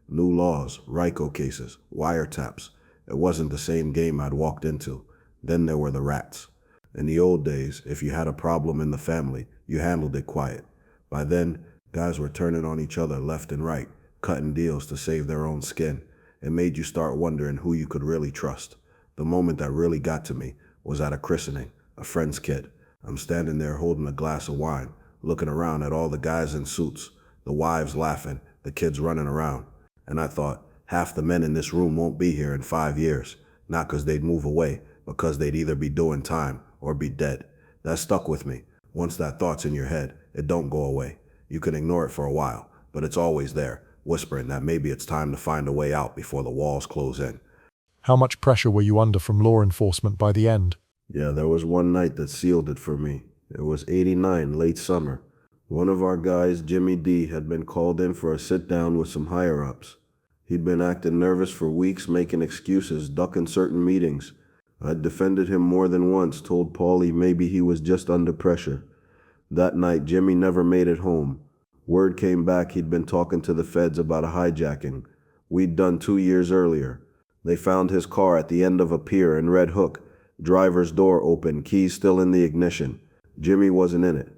Speaker 2: New laws, RICO cases, wiretaps. It wasn't the same game I'd walked into. Then there were the rats. In the old days, if you had a problem in the family, you handled it quiet. By then, guys were turning on each other left and right, cutting deals to save their own skin. It made you start wondering who you could really trust. The moment that really got to me was at a christening, a friend's kid. I'm standing there holding a glass of wine, looking around at all the guys in suits, the wives laughing, the kids running around. And I thought, half the men in this room won't be here in 5 years. Not because they'd move away, but because they'd either be doing time or be dead. That stuck with me. Once that thought's in your head, it don't go away. You can ignore it for a while, but it's always there, whispering that maybe it's time to find a way out before the walls close in.
Speaker 1: How much pressure were you under from law enforcement by the end?
Speaker 2: Yeah, there was one night that sealed it for me. It was '89, late summer. One of our guys, Jimmy D, had been called in for a sit-down with some higher-ups. He'd been acting nervous for weeks, making excuses, ducking certain meetings. I'd defended him more than once, told Paulie maybe he was just under pressure. That night, Jimmy never made it home. Word came back he'd been talking to the feds about a hijacking we'd done 2 years earlier. They found his car at the end of a pier in Red Hook, driver's door open, keys still in the ignition. Jimmy wasn't in it.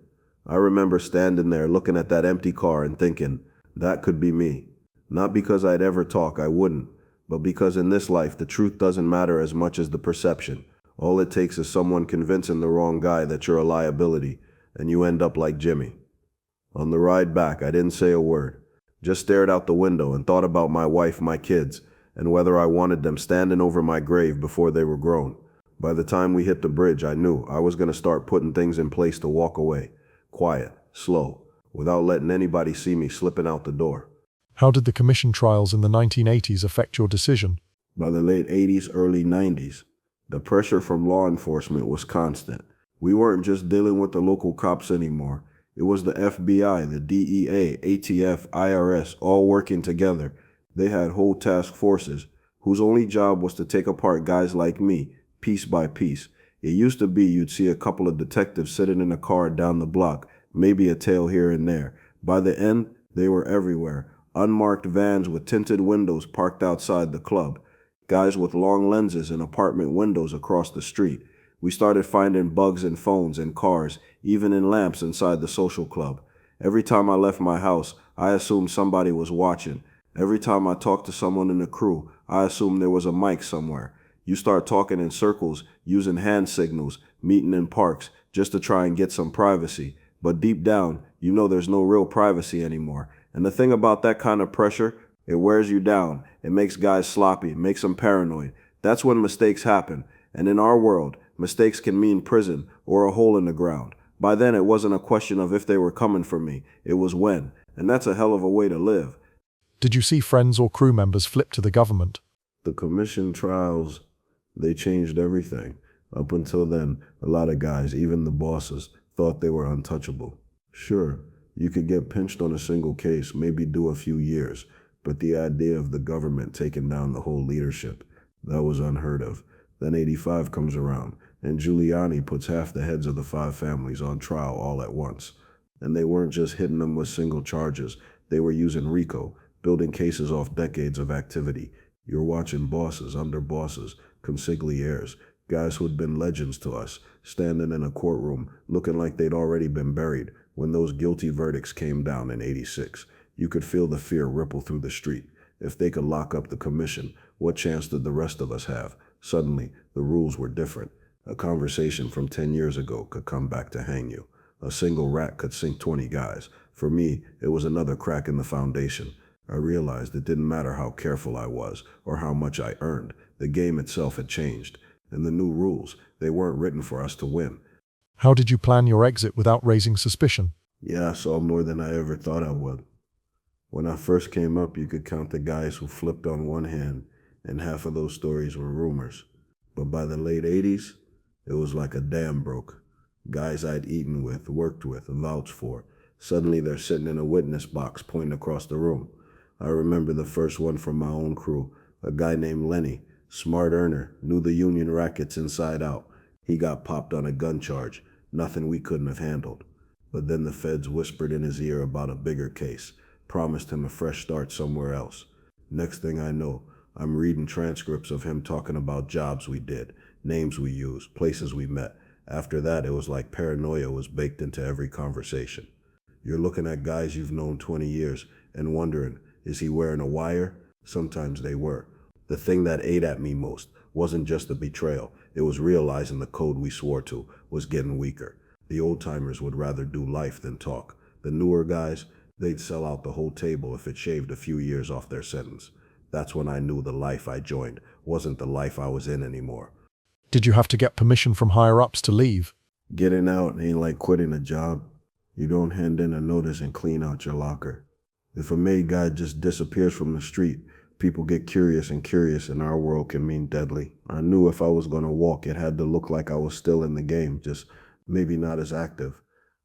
Speaker 2: I remember standing there looking at that empty car and thinking, that could be me. Not because I'd ever talk, I wouldn't, but because in this life the truth doesn't matter as much as the perception. All it takes is someone convincing the wrong guy that you're a liability, and you end up like Jimmy. On the ride back, I didn't say a word, just stared out the window and thought about my wife, my kids, and whether I wanted them standing over my grave before they were grown. By the time we hit the bridge, I knew I was going to start putting things in place to walk away, quiet, slow, without letting anybody see me slipping out the door.
Speaker 1: How did the commission trials in the 1980s affect your decision?
Speaker 2: By the late 80s, early 90s, the pressure from law enforcement was constant. We weren't just dealing with the local cops anymore. It was the FBI, the DEA, ATF, IRS, all working together. They had whole task forces whose only job was to take apart guys like me, piece by piece. It used to be you'd see a couple of detectives sitting in a car down the block, maybe a tail here and there. By the end, they were everywhere. Unmarked vans with tinted windows parked outside the club. Guys with long lenses in apartment windows across the street. We started finding bugs in phones and cars, even in lamps inside the social club. Every time I left my house, I assumed somebody was watching. Every time I talked to someone in the crew, I assumed there was a mic somewhere. You start talking in circles, using hand signals, meeting in parks, just to try and get some privacy. But deep down, you know there's no real privacy anymore. And the thing about that kind of pressure, it wears you down. It makes guys sloppy, it makes them paranoid. That's when mistakes happen. And in our world, Mistakes can mean prison or a hole in the ground. By then, it wasn't a question of if they were coming for me, it was when. And that's a hell of a way to live.
Speaker 1: Did you see friends or crew members flip to the government?
Speaker 2: The commission trials, they changed everything. Up until then, a lot of guys, even the bosses, thought they were untouchable. Sure, you could get pinched on a single case, maybe do a few years, but the idea of the government taking down the whole leadership, that was unheard of. Then 85 comes around, and Giuliani puts half the heads of the 5 families on trial all at once. And they weren't just hitting them with single charges, they were using RICO, building cases off decades of activity. You're watching bosses under bosses, consiglières, guys who had been legends to us, standing in a courtroom looking like they'd already been buried when those guilty verdicts came down in 86. You could feel the fear ripple through the street. If they could lock up the commission, what chance did the rest of us have? Suddenly, the rules were different. A conversation from 10 years ago could come back to hang you. A single rat could sink 20 guys. For me, it was another crack in the foundation. I realized it didn't matter how careful I was or how much I earned. The game itself had changed. And the new rules, they weren't written for us to win.
Speaker 1: How did you plan your exit without raising suspicion?
Speaker 2: Yeah, I saw more than I ever thought I would. When I first came up, you could count the guys who flipped on one hand, and half of those stories were rumors. But by the late 80s, it was like a dam broke. Guys I'd eaten with, worked with, vouched for. Suddenly they're sitting in a witness box pointing across the room. I remember the first one from my own crew, a guy named Lenny, smart earner, knew the union rackets inside out. He got popped on a gun charge, nothing we couldn't have handled. But then the feds whispered in his ear about a bigger case, promised him a fresh start somewhere else. Next thing I know, I'm reading transcripts of him talking about jobs we did, names we used, places we met. After that, it was like paranoia was baked into every conversation. You're looking at guys you've known 20 years and wondering, is he wearing a wire? Sometimes they were. The thing that ate at me most wasn't just the betrayal. It was realizing the code we swore to was getting weaker. The old-timers would rather do life than talk. The newer guys, they'd sell out the whole table if it shaved a few years off their sentence. That's when I knew the life I joined wasn't the life I was in anymore.
Speaker 1: Did you have to get permission from higher-ups to leave?
Speaker 2: Getting out ain't like quitting a job. You don't hand in a notice and clean out your locker. If a made guy just disappears from the street, people get curious, and curious in our world can mean deadly. I knew if I was going to walk, it had to look like I was still in the game, just maybe not as active.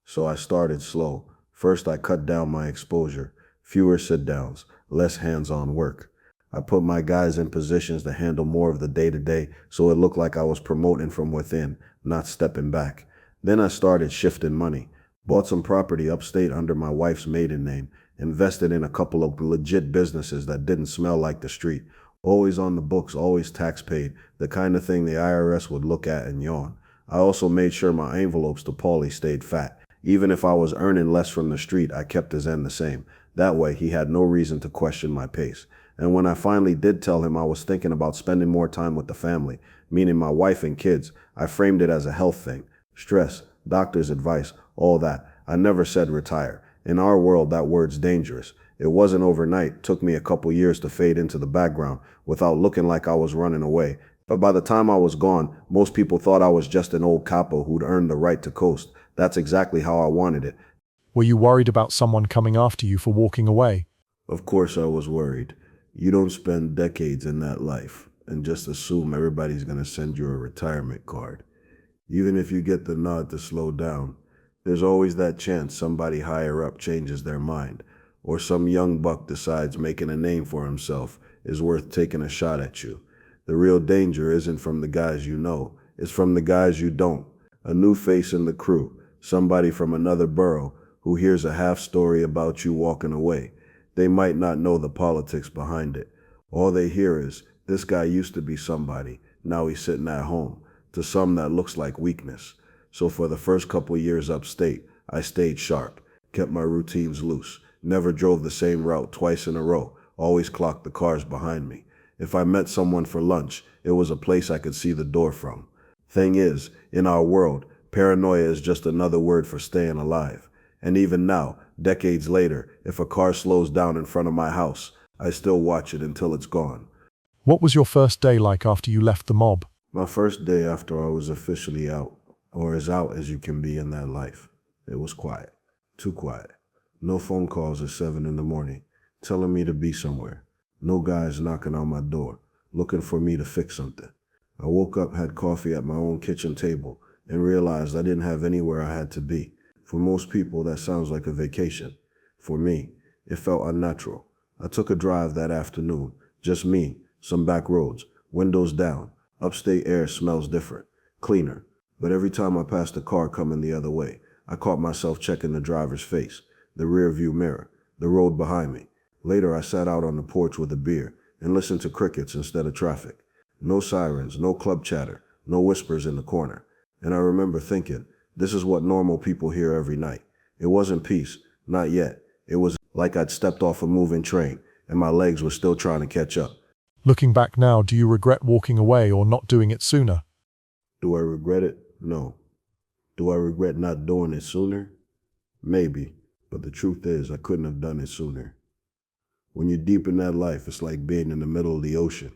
Speaker 2: So I started slow. First, I cut down my exposure. Fewer sit-downs, less hands-on work. I put my guys in positions to handle more of the day-to-day so it looked like I was promoting from within, not stepping back. Then I started shifting money. Bought some property upstate under my wife's maiden name. Invested in a couple of legit businesses that didn't smell like the street. Always on the books, always tax paid. The kind of thing the IRS would look at and yawn. I also made sure my envelopes to Paulie stayed fat. Even if I was earning less from the street, I kept his end the same. That way, he had no reason to question my pace. And when I finally did tell him I was thinking about spending more time with the family, meaning my wife and kids, I framed it as a health thing. Stress, doctor's advice, all that. I never said retire. In our world, that word's dangerous. It wasn't overnight. It took me a couple years to fade into the background without looking like I was running away. But by the time I was gone, most people thought I was just an old capo who'd earned the right to coast. That's exactly how I wanted it.
Speaker 1: Were you worried about someone coming after you for walking away?
Speaker 2: Of course I was worried. You don't spend decades in that life and just assume everybody's going to send you a retirement card. Even if you get the nod to slow down, there's always that chance somebody higher up changes their mind, or some young buck decides making a name for himself is worth taking a shot at you. The real danger isn't from the guys you know, it's from the guys you don't. A new face in the crew, somebody from another borough who hears a half story about you walking away. They might not know the politics behind it. All they hear is, this guy used to be somebody, now he's sitting at home. To some that looks like weakness. So for the first couple years upstate, I stayed sharp, kept my routines loose, never drove the same route twice in a row, always clocked the cars behind me. If I met someone for lunch, it was a place I could see the door from. Thing is, in our world, paranoia is just another word for staying alive. And even now, decades later, if a car slows down in front of my house, I still watch it until it's gone.
Speaker 1: What was your first day like after you left the mob?
Speaker 2: My first day after I was officially out, or as out as you can be in that life. It was quiet. Too quiet. No phone calls at 7 in the morning, telling me to be somewhere. No guys knocking on my door, looking for me to fix something. I woke up, had coffee at my own kitchen table, and realized I didn't have anywhere I had to be. For most people, that sounds like a vacation. For me, it felt unnatural. I took a drive that afternoon. Just me, some back roads, windows down. Upstate air smells different, cleaner. But every time I passed a car coming the other way, I caught myself checking the driver's face, the rear view mirror, the road behind me. Later, I sat out on the porch with a beer and listened to crickets instead of traffic. No sirens, no club chatter, no whispers in the corner. And I remember thinking, this is what normal people hear every night. It wasn't peace, not yet. It was like I'd stepped off a moving train and my legs were still trying to catch up.
Speaker 1: Looking back now, do you regret walking away or not doing it sooner?
Speaker 2: Do I regret it? No. Do I regret not doing it sooner? Maybe, but the truth is I couldn't have done it sooner. When you're deep in that life, it's like being in the middle of the ocean.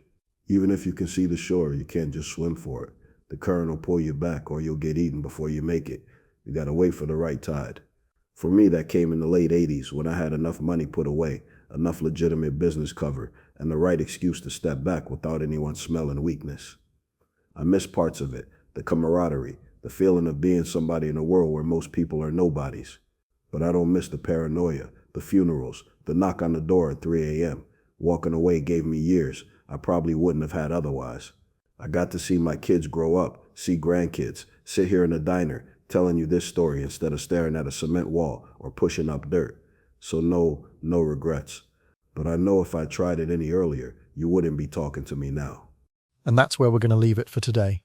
Speaker 2: Even if you can see the shore, you can't just swim for it. The current will pull you back or you'll get eaten before you make it. You gotta wait for the right tide. For me, that came in the late 80s when I had enough money put away, enough legitimate business cover, and the right excuse to step back without anyone smelling weakness. I miss parts of it, the camaraderie, the feeling of being somebody in a world where most people are nobodies. But I don't miss the paranoia, the funerals, the knock on the door at 3 a.m. Walking away gave me years I probably wouldn't have had otherwise. I got to see my kids grow up, see grandkids, sit here in a diner telling you this story instead of staring at a cement wall or pushing up dirt. So no regrets. But I know if I tried it any earlier, you wouldn't be talking to me now.
Speaker 1: And that's where we're going to leave it for today.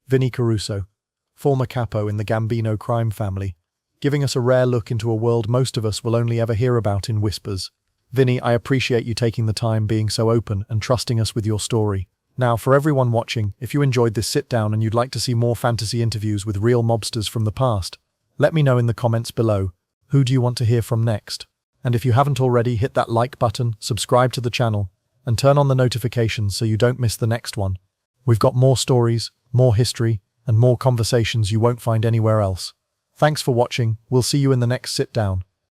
Speaker 1: Vinny Caruso, former Capo in the Gambino crime family, giving us a rare look into a world most of us will only ever hear about in whispers. Vinny, I appreciate you taking the time, being so open and trusting us with your story. Now, for everyone watching, if you enjoyed this sit down and you'd like to see more fantasy interviews with real mobsters from the past, let me know in the comments below. Who do you want to hear from next? And if you haven't already, hit that like button, subscribe to the channel, and turn on the notifications so you don't miss the next one. We've got more stories, more history, and more conversations you won't find anywhere else. Thanks for watching. We'll see you in the next sit down.